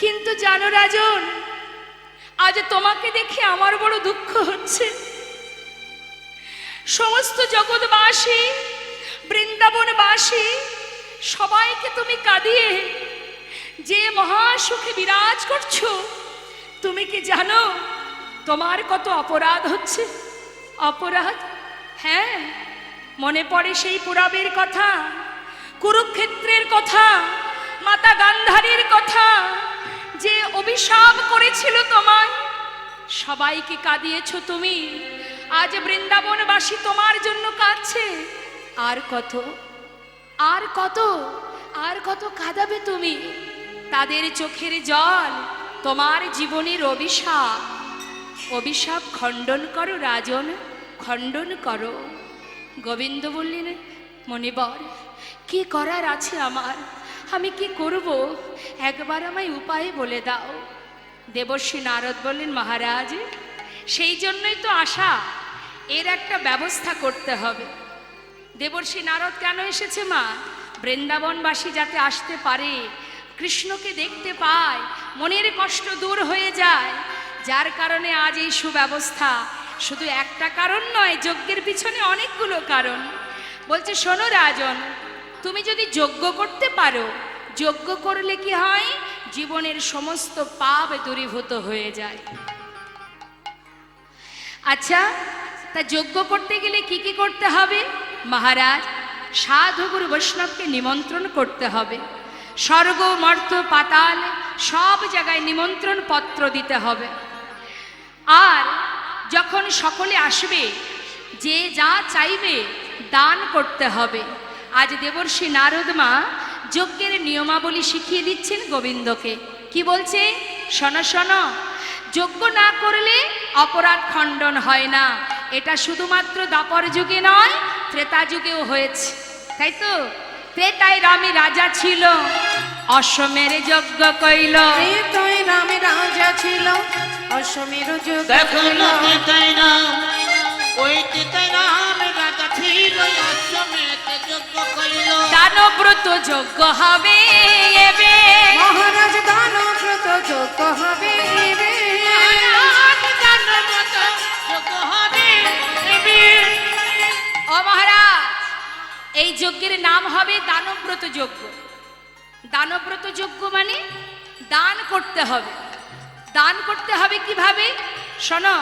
S1: কিন্তু জানো রাজন, আজ তোমাকে দেখে আমার বড় দুঃখ হচ্ছে। সমস্ত জগৎবাসী বৃন্দাবনবাসী সবাইকে তুমি কাঁদিয়ে যে মহাসুখে বিরাজ করছো, তুমি কি জানো তোমার কত অপরাধ হচ্ছে? অপরাধ, হ্যাঁ, মনে পড়ে সেই পুরাবের কথা, কুরুক্ষেত্রের কথা, মাতা গান্ধারীর কথা, যে অভিশাপ করেছিল তোমায়। সবাইকে কাঁদিয়েছো তুমি, আজ বৃন্দাবনবাসী তোমার জন্য কাঁদছে। আর কত, আর কত, আর কত কাঁদাবে তুমি? তাদের চোখের জল তোমার জীবনের অভিশাপ। অভিশাপ খণ্ডন করো রাজন, খণ্ডন করো। গোবিন্দ বললেন, মণিবর, কি করার আছে আমার? আমি কি করব? একবার আমায় উপায় বলে দাও। দেবর্ষি নারদ বললেন, মহারাজ, সেই জন্যই তো আশা, এর একটা ব্যবস্থা করতে হবে। দেবর্ষি নারদ কেন এসেছে মা? বৃন্দাবনবাসী যাতে আসতে পারে, কৃষ্ণকে দেখতে পায়, মনের কষ্ট দূর হয়ে যায়, যার কারণে আজ এই সুব্যবস্থা। শুধু একটা কারণ নয়, যজ্ঞের পিছনে অনেকগুলো কারণ। বলছে, শোনো রাজন, তুমি যদি যজ্ঞ করতে পারো, যজ্ঞ করলে কি হয়? জীবনের সমস্ত পাপ দূরীভূত হয়ে যায়। আচ্ছা, তা যজ্ঞ করতে গেলে কি কি করতে হবে? মহারাজ, সাধু গুরু বৈষ্ণবকে নিমন্ত্রণ করতে হবে। স্বর্গ, মর্ত, পাতাল সব জায়গায় নিমন্ত্রণ পত্র দিতে হবে। আর যখন সকলে আসবে, যে যা চাইবে দান করতে হবে। আজ দেবর্ষি নারদ মা যজ্ঞের নিয়মাবলী শিখিয়ে দিচ্ছেন গোবিন্দকে। কি বলছে? শোনো শোনো, যজ্ঞ না করলে অপরাধ খণ্ডন হয় না। এটা শুধুমাত্র দ্বাপর যুগে নয়, ত্রেতা যুগেও হয়েছে, তাই তো? ত্রেতায় রামে রাজা ছিল, অশ্বমের যজ্ঞ কইল।
S2: ত্রেতায় রামে রাজা ছিল, অশ্বমের যজ্ঞ
S3: দেখো
S2: কইল।
S3: না তেতাই রাম, ওই তেতাই রাম রাজা ছিল, অশ্বমেধ যজ্ঞ কইল।
S1: দানব্রত যজ্ঞ হবে এবে,
S2: মহারাজ দানব্রত যজ্ঞ হবে এবে।
S3: দানব্রত যজ্ঞ হবে এবে।
S1: ও মহারাজ, এই যজ্ঞের নাম হবে দানব্রত যজ্ঞ। দানব্রত যজ্ঞ মানে দান করতে হবে। দান করতে হবে কিভাবে? শোনো,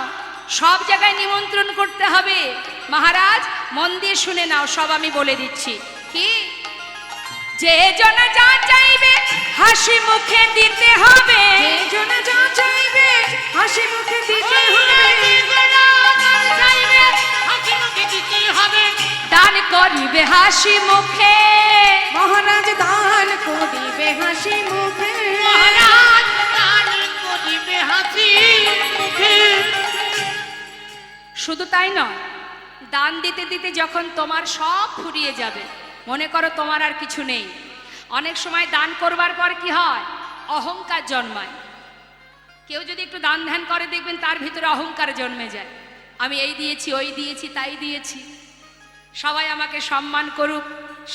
S1: সব জায়গায় নিমন্ত্রণ করতে হবে। মহারাজ, মন দিয়ে শুনে নাও, সব আমি বলে দিচ্ছি। কি? যে জন যা চাইবে হাসি মুখে দিতে হবে।
S2: যে জন যা চাইবে হাসি মুখে দিতে হবে।
S1: দান করিবে হাসি মুখে।
S2: মহারাজ দান করিবে হাসি মুখে।
S3: মহারাজ দান করিবে হাসি মুখে।
S1: শুধু তাই নয়, দান দিতে দিতে যখন তোমার সব ফুরিয়ে যাবে, মনে করো তোমার আর কিছু নেই, অনেক সময় দান করবার পর কি হয়? অহংকার জন্মায়। কেউ যদি একটু দান ধ্যান করে, দেখবেন তার ভিতরে অহংকার জন্মে যায়। আমি এই দিয়েছি, ওই দিয়েছি, তাই দিয়েছি, সবাই আমাকে সম্মান করুক,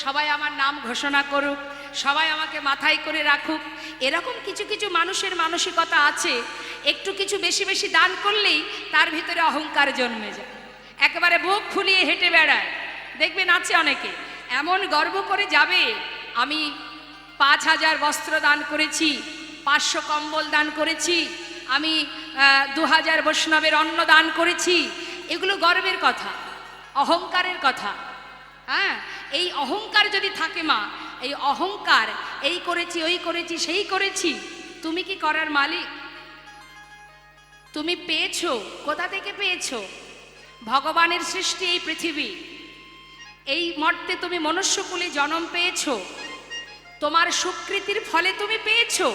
S1: সবাই আমার নাম ঘোষণা করুক, সবাই আমাকে মাথায় করে রাখুক। এরকম কিছু কিছু মানুষের মানসিকতা আছে। একটু কিছু বেশি বেশি দান করলেই তার ভিতরে অহংকার জন্মে যায়, একেবারে বুক ফুলিয়ে হেঁটে বেড়ায়। দেখবেন আছে অনেকে এমন গর্ব করে যাবে, আমি 5,000 বস্ত্র দান করেছি, 500 কম্বল দান করেছি, আমি 2000 বৈষ্ণবের অন্ন দান করেছি। এগুলো গর্বের কথা, অহংকারের কথা। হ্যাঁ, এই অহংকার যদি থাকে মা, এই অহংকার, এই করেছি, ওই করেছি, সেই করেছি, তুমি কি করার মালিক? তুমি পেয়েছো, কোথা থেকে পেয়েছো? ভগবানের সৃষ্টি এই পৃথিবী, এই মর্তে তুমি মনুষ্যকুলে জন্ম পেয়েছো, তোমার সুকৃতির ফলে তুমি পেয়েছো,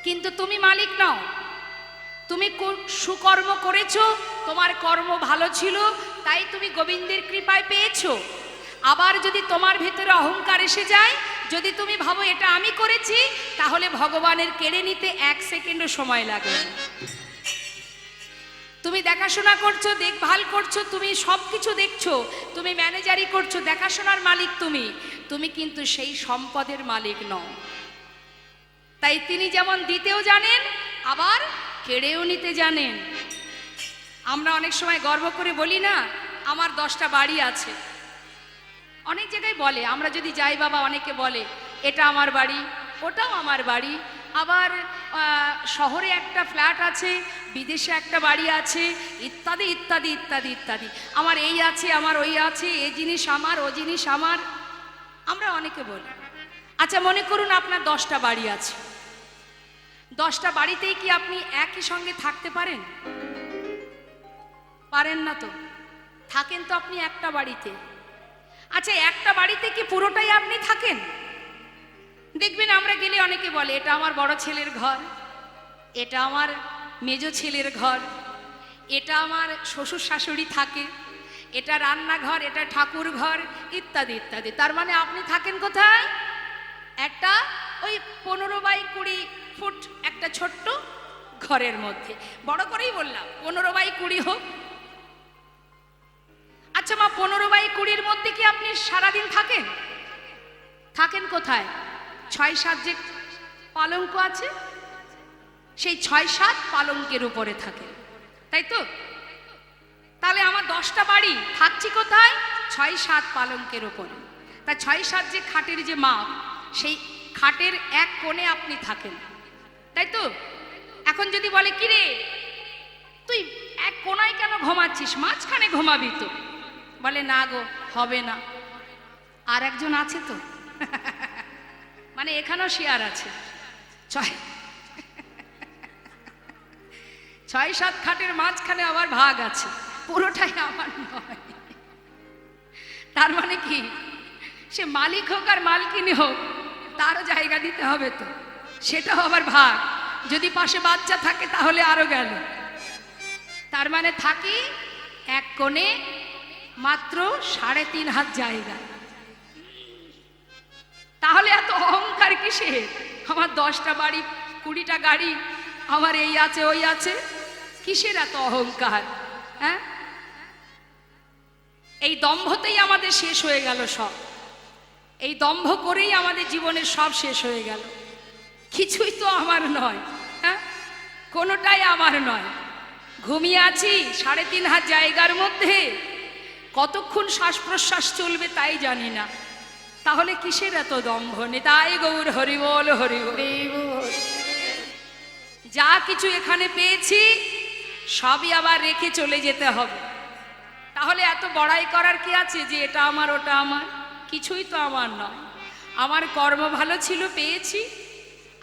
S1: কিন্তু তুমি মালিক নও। তুমি সুকর্ম করেছো, তোমার কর্ম ভালো ছিল, তাই তুমি গোবিন্দের কৃপায় পেয়েছো। আবার যদি তোমার ভিতরে অহংকার এসে যায়, যদি তুমি ভাবো এটা আমি করেছি, তাহলে ভগবানের কেড়ে নিতে 1 সেকেন্ডও সময় লাগে। তুমি দেখাশোনা করছো, দেখভাল করছো, তুমি সব কিছু দেখছো, তুমি ম্যানেজারি করছো, দেখাশোনার মালিক তুমি, তুমি কিন্তু সেই সম্পদের মালিক নও। তাই তিনি যেমন দিতেও জানেন, আবার কেড়েও নিতে জানেন। আমরা অনেক সময় গর্ব করে বলি না, আমার 10টা বাড়ি আছে। অনেক জায়গায় বলে, আমরা যদি যাই বাবা অনেকে বলে এটা আমার বাড়ি, ওটাও আমার বাড়ি, আবার শহরে একটা ফ্ল্যাট আছে, বিদেশে একটা বাড়ি আছে, ইত্যাদি ইত্যাদি ইত্যাদি ইত্যাদি। আমার এই আছে, আমার ওই আছে, এই জিনিস আমার, ও জিনিস আমার, আমরা অনেকে বলি। আচ্ছা মনে করুন আপনার 10টা বাড়ি আছে, 10টা বাড়িতেই কি আপনি একই সঙ্গে থাকতে পারেন? পারেন না তো। থাকেন তো আপনি একটা বাড়িতে। আচ্ছা একটা বাড়িতে কি পুরোটাই আপনি থাকেন? দেখবেন আমরা গেলে অনেকে বলে এটা আমার বড় ছেলের ঘর, এটা আমার মেজো ছেলের ঘর, এটা আমার শ্বশুর শাশুড়ি থাকে, এটা রান্নাঘর, এটা ঠাকুর ঘর, ইত্যাদি ইত্যাদি। তার মানে আপনি থাকেন কোথায়? একটা ওই 15x20 ফুট একটা ছোট্ট ঘরের মধ্যে। বড় করেই বললাম 15x20 হোক। আচ্ছা মা 15x20-র মধ্যে কি আপনি সারাদিন থাকেন? থাকেন কোথায়? 6-7 যে পালঙ্ক আছে, সেই 6-7 পালঙ্কের উপরে থাকে, তাই তো? তাহলে আমার 10টা বাড়ি, থাকছি কোথায়? 6-7 পালঙ্কের উপরে। তা 6-7 যে খাটের যে মাপ, সেই খাটের এক কোণে আপনি থাকেন, তাই তো? এখন যদি বলে কি রে তুই এক কোণায় কেন ঘুমাচ্ছিস, মাঝখানে ঘুমাবি তো? বলে না গো হবে না, আর একজন আছে তো। মানে এখানেও শেয়ার আছে, 6-7 খাটের মাঝখানে আবার ভাগ আছে, পুরোটাই আমার নয়। তার মানে কি সে মালিক হোক আর মালকিনি হোক, তারও জায়গা দিতে হবে তো, সেটাও আবার ভাগ। যদি পাশে বাচ্চা থাকে তাহলে আরো গেল। তার মানে থাকি এক কোণে, মাত্র 3.5 হাত জায়গা। তাহলে এত অহংকার কিসের? আমার 10টা বাড়ি, 20টা গাড়ি, আমার এই আছে ওই আছে, কিসের এত অহংকার? হ্যাঁ, এই দম্ভতেই আমাদের শেষ হয়ে গেল সব। এই দম্ভ করেই আমাদের জীবনের সব শেষ হয়ে গেল। কিছুই তো আমার নয়, হ্যাঁ, কোনোটাই আমার নয়। ঘুমিয়ে আছি 3.5 হাত জায়গার মধ্যে, কতক্ষণ শ্বাস প্রশ্বাস চলবে তাই জানি না। তাহলে কিসের এত দম্ভ? নিতাই গৌর হরি বল হরি বল। যা কিছু এখানে পেয়েছি সবই আবার রেখে চলে যেতে হবে। তাহলে এত বড়াই করার কি আছে যে এটা আমার ওটা আমার? কিছুই তো আমার নয়। আমার কর্ম ভালো ছিল, পেয়েছি,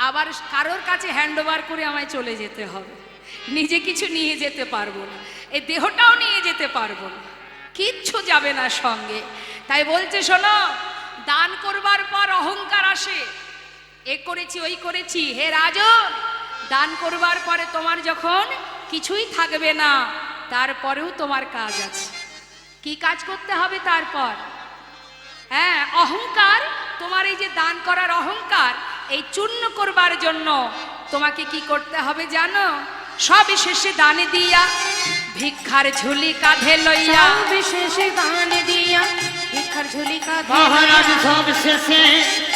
S1: আবার কারোর কাছে হ্যান্ড ওভার করে আমায় চলে যেতে হবে। নিজে কিছু নিয়ে যেতে পারবো না, এই দেহটাও নিয়ে যেতে পারবো না, কিচ্ছু যাবে না সঙ্গে। তাই বলছে শোনো, দান করবার পর অহংকার আসে, এ করেছি ওই করেছি। হে রাজন, দান করবার পরে তোমার যখন কিছুই থাকবে না, তারপরেও তোমার কাজ আছে। কি কাজ করতে হবে তারপর? হ্যাঁ, অহংকার, তোমার এই যে দান করার অহংকার, এই চূর্ণ করবার জন্য তোমাকে কি করতে হবে জানো? সবিশেষে দান দিয়া ভিক্ষার ঝুলি কাঁধে লইয়া,
S2: বিশেষে দান দিয়া ভিক্ষার ঝুলি কাঁধে
S3: মহারাজ সবশেষে,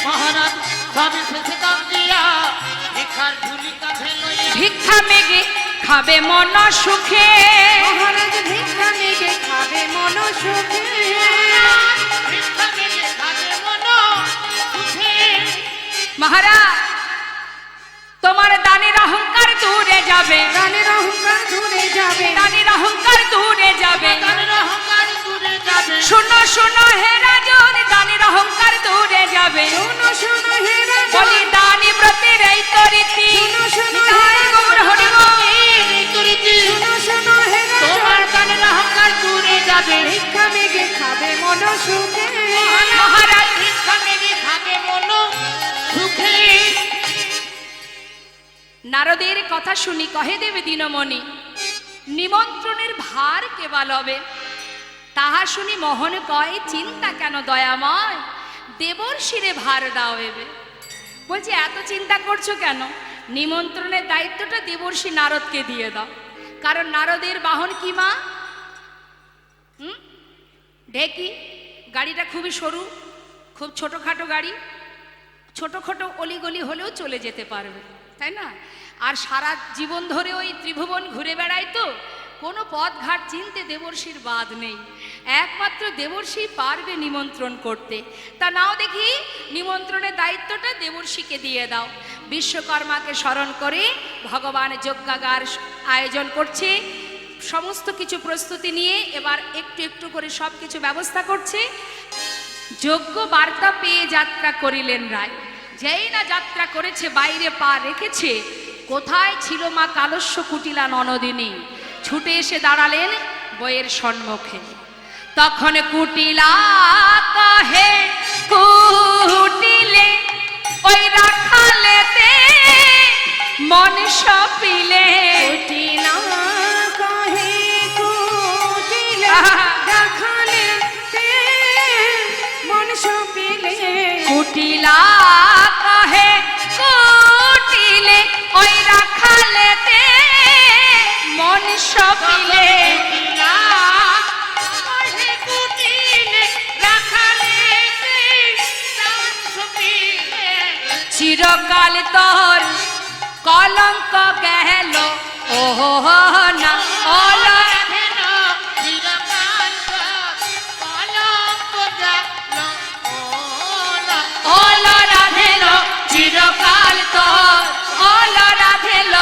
S3: মহারাজ সবশেষে দান দিয়া ভিক্ষার ঝুলি কাঁধে লইয়া,
S1: ভিক্ষা মেগে খাবে মন সুখে।
S2: মহারাজ ভিক্ষা মেগে খাবে মন সুখে।
S3: ভিক্ষা মেগে খাবে মন সুখে।
S1: মহারাজ তোমার দানের অহংকার দূরে যাবে,
S2: দানের অহংকার দূরে যাবে,
S1: দানের অহংকার দূরে যাবে।
S3: দানের অহংকার দূরে যাবে।
S1: শোনো শোনো হে রাজন, দানের অহংকার দূরে যাবে।
S2: শোনো শোনো হে রাজন,
S1: বলি দানি ব্রতের এই তো রীতি।
S2: শোনো শোনো
S1: নিতাই গৌর হরি বল।
S3: এই তো রীতি।
S2: শোনো শোনো হে রাজন,
S3: তোমার দানের অহংকার দূরে যাবে।
S2: ভিক্ষা মেগে খাবে মন সুখে।
S1: মহারাজ
S3: ভিক্ষা মেগে খাবে মন সুখে।
S1: নারদের কথা শুনি কহে দেবে দিনমণি, নিমন্ত্রণের ভার কেবা লবে। তাহা শুনি মোহন কয়, চিন্তা কেন দয়াময়, দেবর শিরে ভার দাও এবে। বলছি এত চিন্তা করছো কেন? নিমন্ত্রণের দায়িত্বটা দেবর্ষি নারদকে দিয়ে দাও। কারণ নারদের বাহন কি মা? ঢেকি। গাড়িটা খুবই সরু, খুব ছোটোখাটো গাড়ি, ছোটোখাটো অলিগলি হলেও চলে যেতে পারবে, তাই না? আর সারা জীবন ধরে ওই ত্রিভুবন ঘুরে বেড়ায়, তো কোনো পথঘাট চিনতে দেবর্ষির বাদ নেই, একমাত্র দেবর্ষি পারবে নিমন্ত্রণ করতে। তা নাও দেখি, নিমন্ত্রণের দায়িত্বটা দেবর্ষিকে দিয়ে দাও। বিশ্বকর্মাকে স্মরণ করে ভগবান যজ্ঞাগার আয়োজন করছে, সমস্ত কিছু প্রস্তুতি নিয়ে এবার একটু একটু করে সব কিছু ব্যবস্থা করছে। যজ্ঞ বার্তা পেয়ে যাত্রা করিলেন রায়। যেই না যাত্রা করেছে, বাইরে পা রেখেছে, কোথায় ছিল মা কালস্য কুটিলা ননদিনী, ছুটে এসে দাঁড়ালেন বইয়ের সম্মুখে। তখন কুটিলা কহে কুটিলে ওই রাখালেতে মন সপিলে,
S2: কুটিলা কহে কুটিলা রাখালেতে মন সপিলে,
S1: কুটিলা কহে কুটিলে ওই রাখালেতে মন সপিলে, চিরকাল তোর কলঙ্ক গেল ও না রাধেল, চিরকাল তোর রাধেল,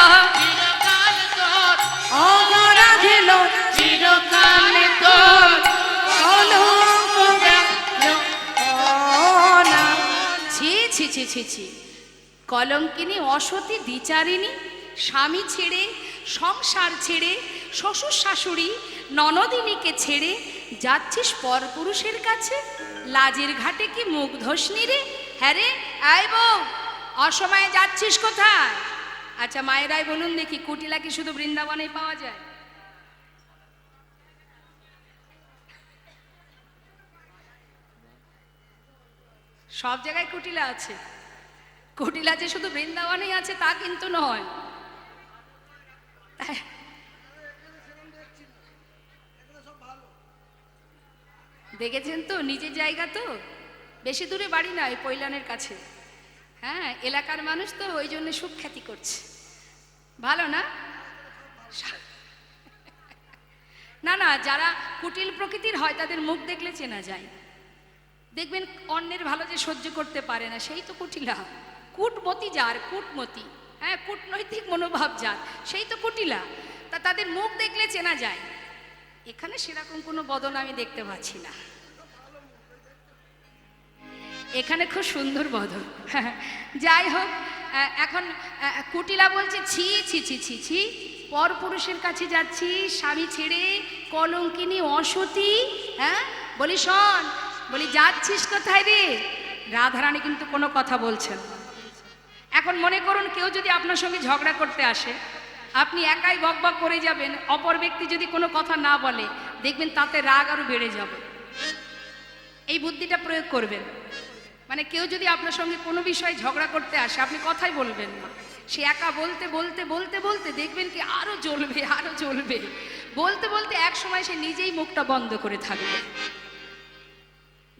S2: অগরাধেল চিরকাল তোর কলঙ্ক গেল না।
S1: ছি ছি ছি ছি ছি, কলঙ্কিনী অসতী দ্বিচারিণী, স্বামী ছেড়ে, সংসার ছেড়ে, শ্বশুর শাশুড়ি ননদিনীকে ছেড়ে যাচ্ছিস পরপুরুষের কাছে, লাজের ঘাটে কি মুখ ধসনি রে? হ্যাঁ রে, আয় বউ, অসময়ে যাচ্ছিস কোথায়? আচ্ছা মায়েরাই বলুন দেখি, কুটিলা কি শুধু বৃন্দাবনে পাওয়া যায়? সব জায়গায় কুটিলা আছে। কুটিলা যে শুধু বৃন্দাবনেই আছে তা কিন্তু নয়। দেখেছেন তো, নিজের জায়গা তো, বেশি দূরে বাড়ি নয়, পৈলানের কাছে। হ্যাঁ, এলাকার মানুষ তো ওই জন্য সুখ্যাতি করছে। ভালো না? না না, যারা কুটিল প্রকৃতির হয় তাদের মুখ দেখলে চেনা যায়। দেখবেন অন্যের ভালো যে সহ্য করতে পারে না, সেই তো কুটিলা। কূটমতি যার, কূটমতি, হ্যাঁ, কূটনৈতিক মনোভাব যার, সেই তো কুটিলা। তা তাদের মুখ দেখলে চেনা যায়। এখানে সেরকম কোনো বদন আমি দেখতে পাচ্ছি না। এখানে খুব সুন্দর বদন। যাই হোক, এখন কুটিলা বলছে ছি ছি ছি ছি ছি, পরপুরুষের কাছে যাচ্ছি স্বামী ছেড়ে, কলঙ্কিনী অসতী। হ্যাঁ, বলি শোন, বলি যাচ্ছিস কোথায় রে? রাধারানী কিন্তু কোনো কথা বলছেন। এখন মনে করুন কেউ যদি আপনার সঙ্গে ঝগড়া করতে আসে, আপনি একাই বকবক করে যাবেন, অপর ব্যক্তি যদি কোনো কথা না বলে, দেখবেন তাতে রাগ আরো বেড়ে যাবে। এই বুদ্ধিটা প্রয়োগ করবেন। মানে কেউ যদি আপনার সঙ্গে কোনো বিষয়ে ঝগড়া করতে আসে, আপনি কথাই বলবেন না, সে একা বলতে বলতে বলতে বলতে দেখবেন কি আরো জ্বলবে, আরো জ্বলবে, বলতে বলতে এক সময় সে নিজেই মুখটা বন্ধ করে থাকবে।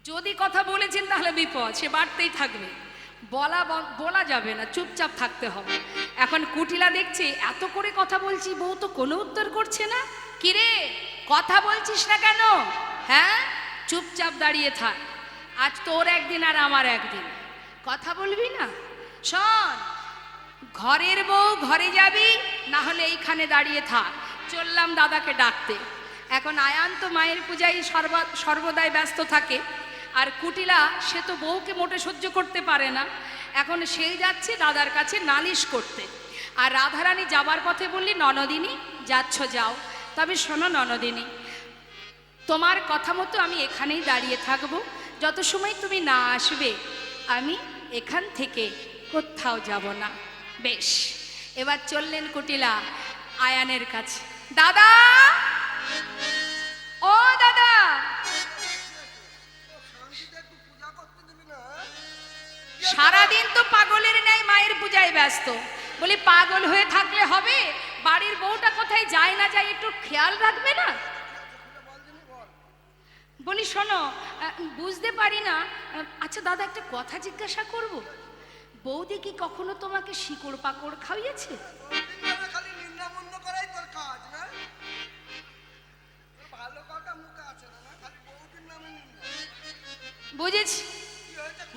S1: যদি কথা বলেছেন তাহলে বিপদ, সে বাড়তেই থাকবে। বলা যাবে না, চুপচাপ থাকতে হবে। এখন কুটিলা দেখছে এত করে কথা বলছি, বউ তো কোনো উত্তর করছে না। কিরে, কথা বলছিস না কেন? হ্যাঁ, চুপচাপ দাঁড়িয়ে থাক, আজ তোর একদিন আর আমার একদিন। কথা বলবি না? শোন, ঘরের বউ ঘরে যাবি, না হলে এইখানে দাঁড়িয়ে থাক। চললাম দাদাকে ডাকতে। এখন আয়ান তো মায়ের পূজায় সর্বদাই ব্যস্ত থাকে, আর কুটিলা সে তো বউকে মোটে সহ্য করতে পারে না। এখন সেই যাচ্ছে দাদার কাছে নালিশ করতে। আর রাধারানী যাবার পথে বললি, ননদিনী যাচ্ছ যাও, তবে শোনো ননদিনী, তোমার কথা মতো আমি এখানেই দাঁড়িয়ে থাকবো, যত সময় তুমি না আসবে আমি এখান থেকে কোথাও যাব না। বেশ, এবার চললেন কুটিলা আয়ানের কাছে। দাদা, ও দাদা, সারাদিন তো পাগলের ন্যায় মায়ের পূজায় ব্যস্ত। বলি পাগল হয়ে থাকলে হবে? বাড়ির বউটা কোথায় যায় না যায় একটু খেয়াল রাখবে না? বলি শোনো, বুঝতে পারি না। আচ্ছা দাদা, একটা কথা জিজ্ঞাসা করব, বৌদি কি কখনো তোমাকে শিকড় পাকড় খাইয়েছে? বুঝেছি,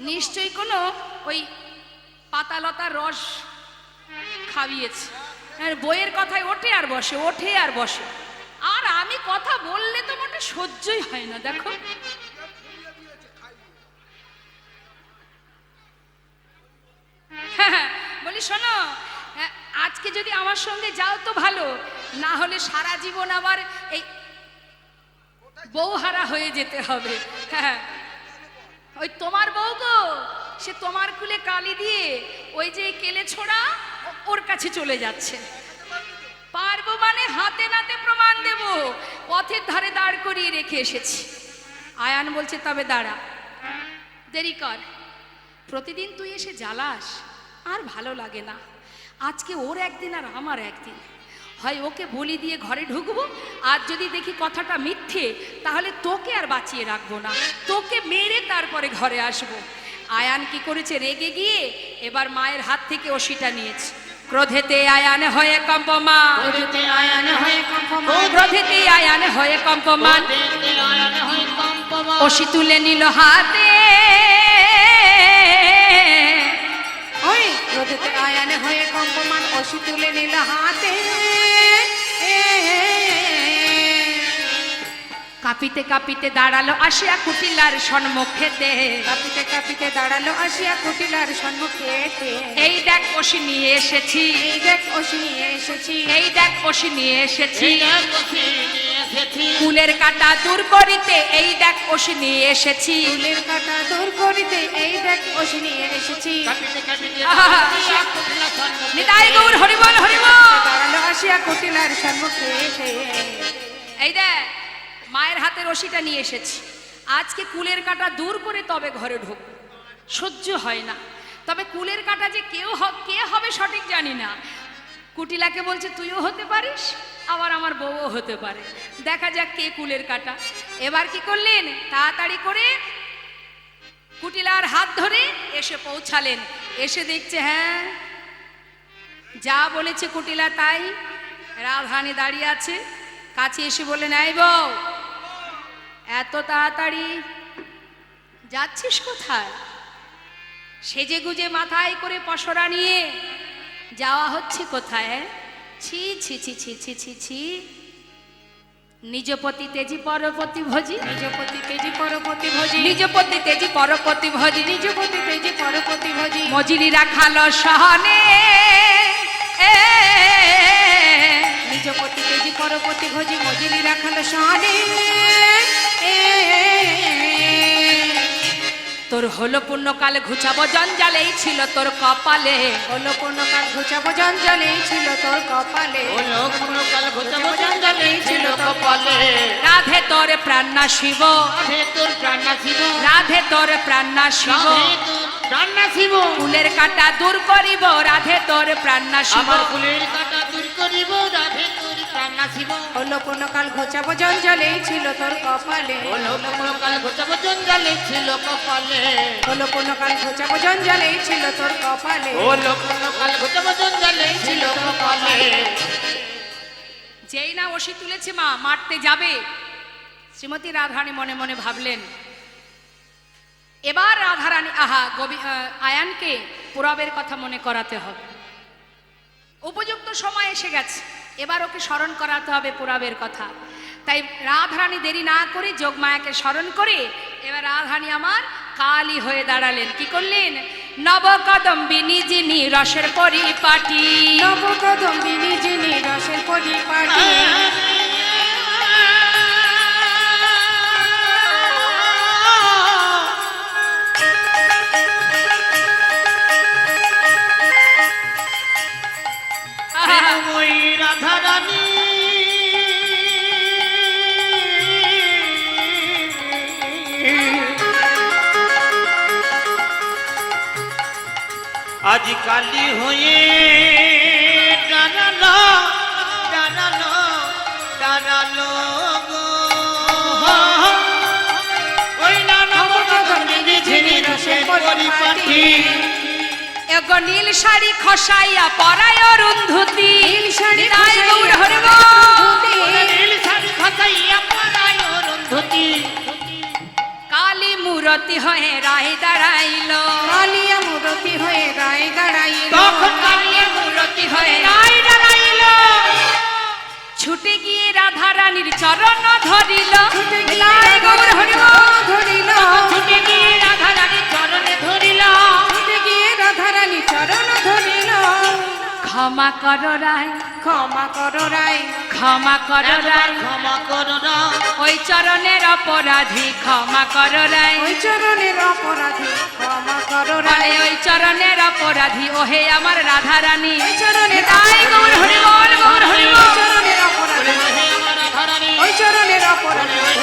S1: নিশ্চয়ই কোনো ওই পাতালতার রস খাইয়েছে। আর বইয়ের কথায় ওঠে আর বসে, ওঠে আর বসে। আর আমি কথা বললে তো মোটে সহ্যই হয় না। দেখো হ্যাঁ, বলি শোনো, আজকে যদি আমার সঙ্গে যাও তো ভালো, না হলে সারা জীবন আবার এই বউহারা হয়ে যেতে হবে। হ্যাঁ, ওই তোমার বউ গো, সে তোমার কুলে কালি দিয়ে ওই যে কেলে ছোড়া ওর কাছে চলে যাচ্ছে। পারবো মানে হাতে নাতে প্রমাণ দেব, পথের ধারে দাঁড় করিয়ে রেখে এসেছি। আয়ান বলছে তবে দাঁড়া, দেরি কর, প্রতিদিন তুই এসে জ্বালাস, আর ভালো লাগে না। আজকে ওর একদিন আর আমার একদিন, হয় ওকে বলি দিয়ে ঘরে ঢুকবো, আর যদি দেখি কথাটা মিথ্যে তাহলে তোকে আর বাঁচিয়ে রাখবো না, তোকে মেরে তারপরে ঘরে আসবো। আয়ান কি করেছে, রেগে গিয়ে এবার মায়ের হাত থেকে ওষিটা নিয়েছে। ক্রোধেতে আয়ান হয়ে কম্পমান,
S3: ক্রোধেতে আয়ান হয়ে কম্পমান,
S1: ক্রোধেতে আয়ান হয়ে কম্পমান,
S3: ক্রোধেতে আয়ান হয়ে কম্পমান,
S1: ওষি তুলে নিল হাতে।
S2: ওই ক্রোধেতে আয়ান হয়ে কম্পমান, ওষি তুলে নিল হাতে।
S1: কাঁপিতে কাঁপিতে দাঁড়ালো আসিয়া কুটিলার সম্মুখেতে,
S2: কাঁপিতে কাঁপিতে দাঁড়ালো আসিয়া কুটিলার সম্মুখেতে।
S1: এই দেখ ওষি নিয়ে এসেছি,
S2: এই দেখ ওষি নিয়ে এসেছি,
S1: এই দেখ ওষি নিয়ে এসেছি,
S3: এই দেখ ওষি নিয়ে এসেছি,
S1: কুলের কাটা দূর করিতে এই দেখ ওষি নিয়ে এসেছি।
S2: ফুলের কাটা দূর করিতে এই দেখ ওষি নিয়ে এসেছি।
S3: কাঁপিতে কাঁপিতে
S1: আহা!
S3: আসিয়া কুটিলার সম্মুখে।
S1: নিতাই গৌর হরিবল হরিবল।
S2: দাঁড়ালো আসিয়া কুটিলার সম্মুখেতে।
S1: এই দেখ মায়ের হাতের রশিটা নিয়ে এসেছি, আজকে কুলের কাটা দূর করে তবে ঘরে ঢোক। সহ্য হয় না, তবে কুলের কাটা যে কে হবে সঠিক জানি না। কুটিলাকে বলছে তুইও হতে পারিস, আবার আমার বউও হতে পারে, দেখা যাক কে কুলের কাটা। এবার কি করলেন, তাড়াতাড়ি করে কুটিলার হাত ধরে এসে পৌঁছালেন। এসে দেখছে হ্যাঁ যা বলেছে কুটিলা তাই, রাধারানী দাঁড়িয়ে আছে। কাছে এসে বললেন এই বউ, এত তাড়াতাড়ি যাচ্ছিস কোথায়? সেজে গুজে মাথায় করে পসরা নিয়ে যাওয়া হচ্ছে কোথায়? ছি ছি ছি ছি ছি ছি ছি, নিজপতি তেজি পরপতি ভোজি,
S2: নিজপতি তেজি পরপতি ভোজি,
S1: নিজপতি তেজি পরপতি ভোজি,
S2: নিজপতি তেজি পরপতি ভোজি।
S1: মজুরি রাখালো সহনে,
S2: নিজপতি তেজি পরপতি ভোজি, মজুরি রাখালো সহনে।
S1: তোর হলো পুণ্যকালে ঘুচাবো জঞ্জালেই ছিল তোর কপালে,
S2: হলো পূর্ণকাল ঘুচাবো জঞ্জালেই ছিল তোর কপালে,
S3: হলো পুণ্যকাল ঘুচাবো জঞ্জালেই ছিল কপালে।
S1: রাধে তোর প্রাণ না শিব,
S3: রাধে তোর প্রাণ নাসিব,
S1: রাধে তোর প্রাণ না শিব,
S3: রাধে তোর প্রাণ নাসিব,
S1: ফুলের কাটা দূর করিব রাধে তোর প্রাণ না শিব।
S3: আমার ফুলের কাটা দূর করিব, রাধে তোর প্রাণ নাসিব।
S2: হলো পূর্ণকাল ঘুচাবো জঞ্জালেই ছিল তোর কপালে,
S3: হলো পুণ্যকাল ঘুচাবো জঞ্জালেই ছিল কপালে,
S2: হলো পূর্ণকাল ঘুচাবো জঞ্জালেই ছিল তোর কপালে।
S3: হলো পুণ্যকাল ঘুচাবো জঞ্জালেই ছিল কপালে।
S1: যেই না ওষি তুলেছে মা মারতে যাবে, শ্রীমতী রাধারানী মনে মনে ভাবলেন এবার রাধারানী আয়ানকে পুরবের কথা মনে করাতে হবে। উপযুক্ত সময় এসে গেছে, এবার ওকে স্মরণ করাতে হবে পুরবের কথা। তাই রাধারানী দেরি না করে যোগমায়াকে স্মরণ করে এবার রাধারানী আমার কালী হয়ে দাঁড়ালেন। কি করলেন, নবকদম্বিনী যিনি রসের পরিপাটি,
S2: নবকদম্বিনী যিনি রসের পরিপাটি,
S3: ওই রাধারানী আজ কালী হয়ে দাঁড়ালো, দাঁড়ালো, দাঁড়ালো গো। ওই নবকদম্বিনী যিনি রসের পরিপাটি,
S1: এগো নীল শাড়ি খসাইয়া পরায় অরুন্ধতি,
S2: নীল শাড়ি
S1: নিতাই গৌর হরিবল।
S3: নীল শাড়ি খসাইয়া পরায় অরুন্ধতি,
S1: কালী মুর মূরতি হয়ে রায় দাঁড়াইল
S2: কালিয়া মূরতি হয়ে রায় দাঁড়াইল
S1: তখন কালিয়া মূরতি হয়ে রায় দাঁড়াইল ছুটে গিয়ে রাধা রানীর চরণ ধরিল
S2: ছুটে গিয়ে
S1: লাই গৌর হরি বল।
S2: ধরিল
S3: ছুটে গিয়ে রাধা রানীর চরণে ধরিল
S2: ছুটে গিয়ে রাধারানী চরণ ধরিল
S1: ক্ষমা কর রায়
S2: ক্ষমা করো রায়
S1: ক্ষমা কর রায়
S3: ক্ষমা করো না
S1: ওই চরণের অপরাধী ক্ষমা কর রায়
S2: ওই চরণের অপরাধী ক্ষমা করো
S1: বলে
S2: রায়
S1: ওই চরণের অপরাধী ওহে আমার রাধা রানী
S2: ওই চরণের
S1: তাই গৌর হরি বল গৌর হরি বল।
S2: চরণের অপরাধী
S3: হে আমার রাধা রানী
S2: ওই চরণের অপরাধী
S3: হে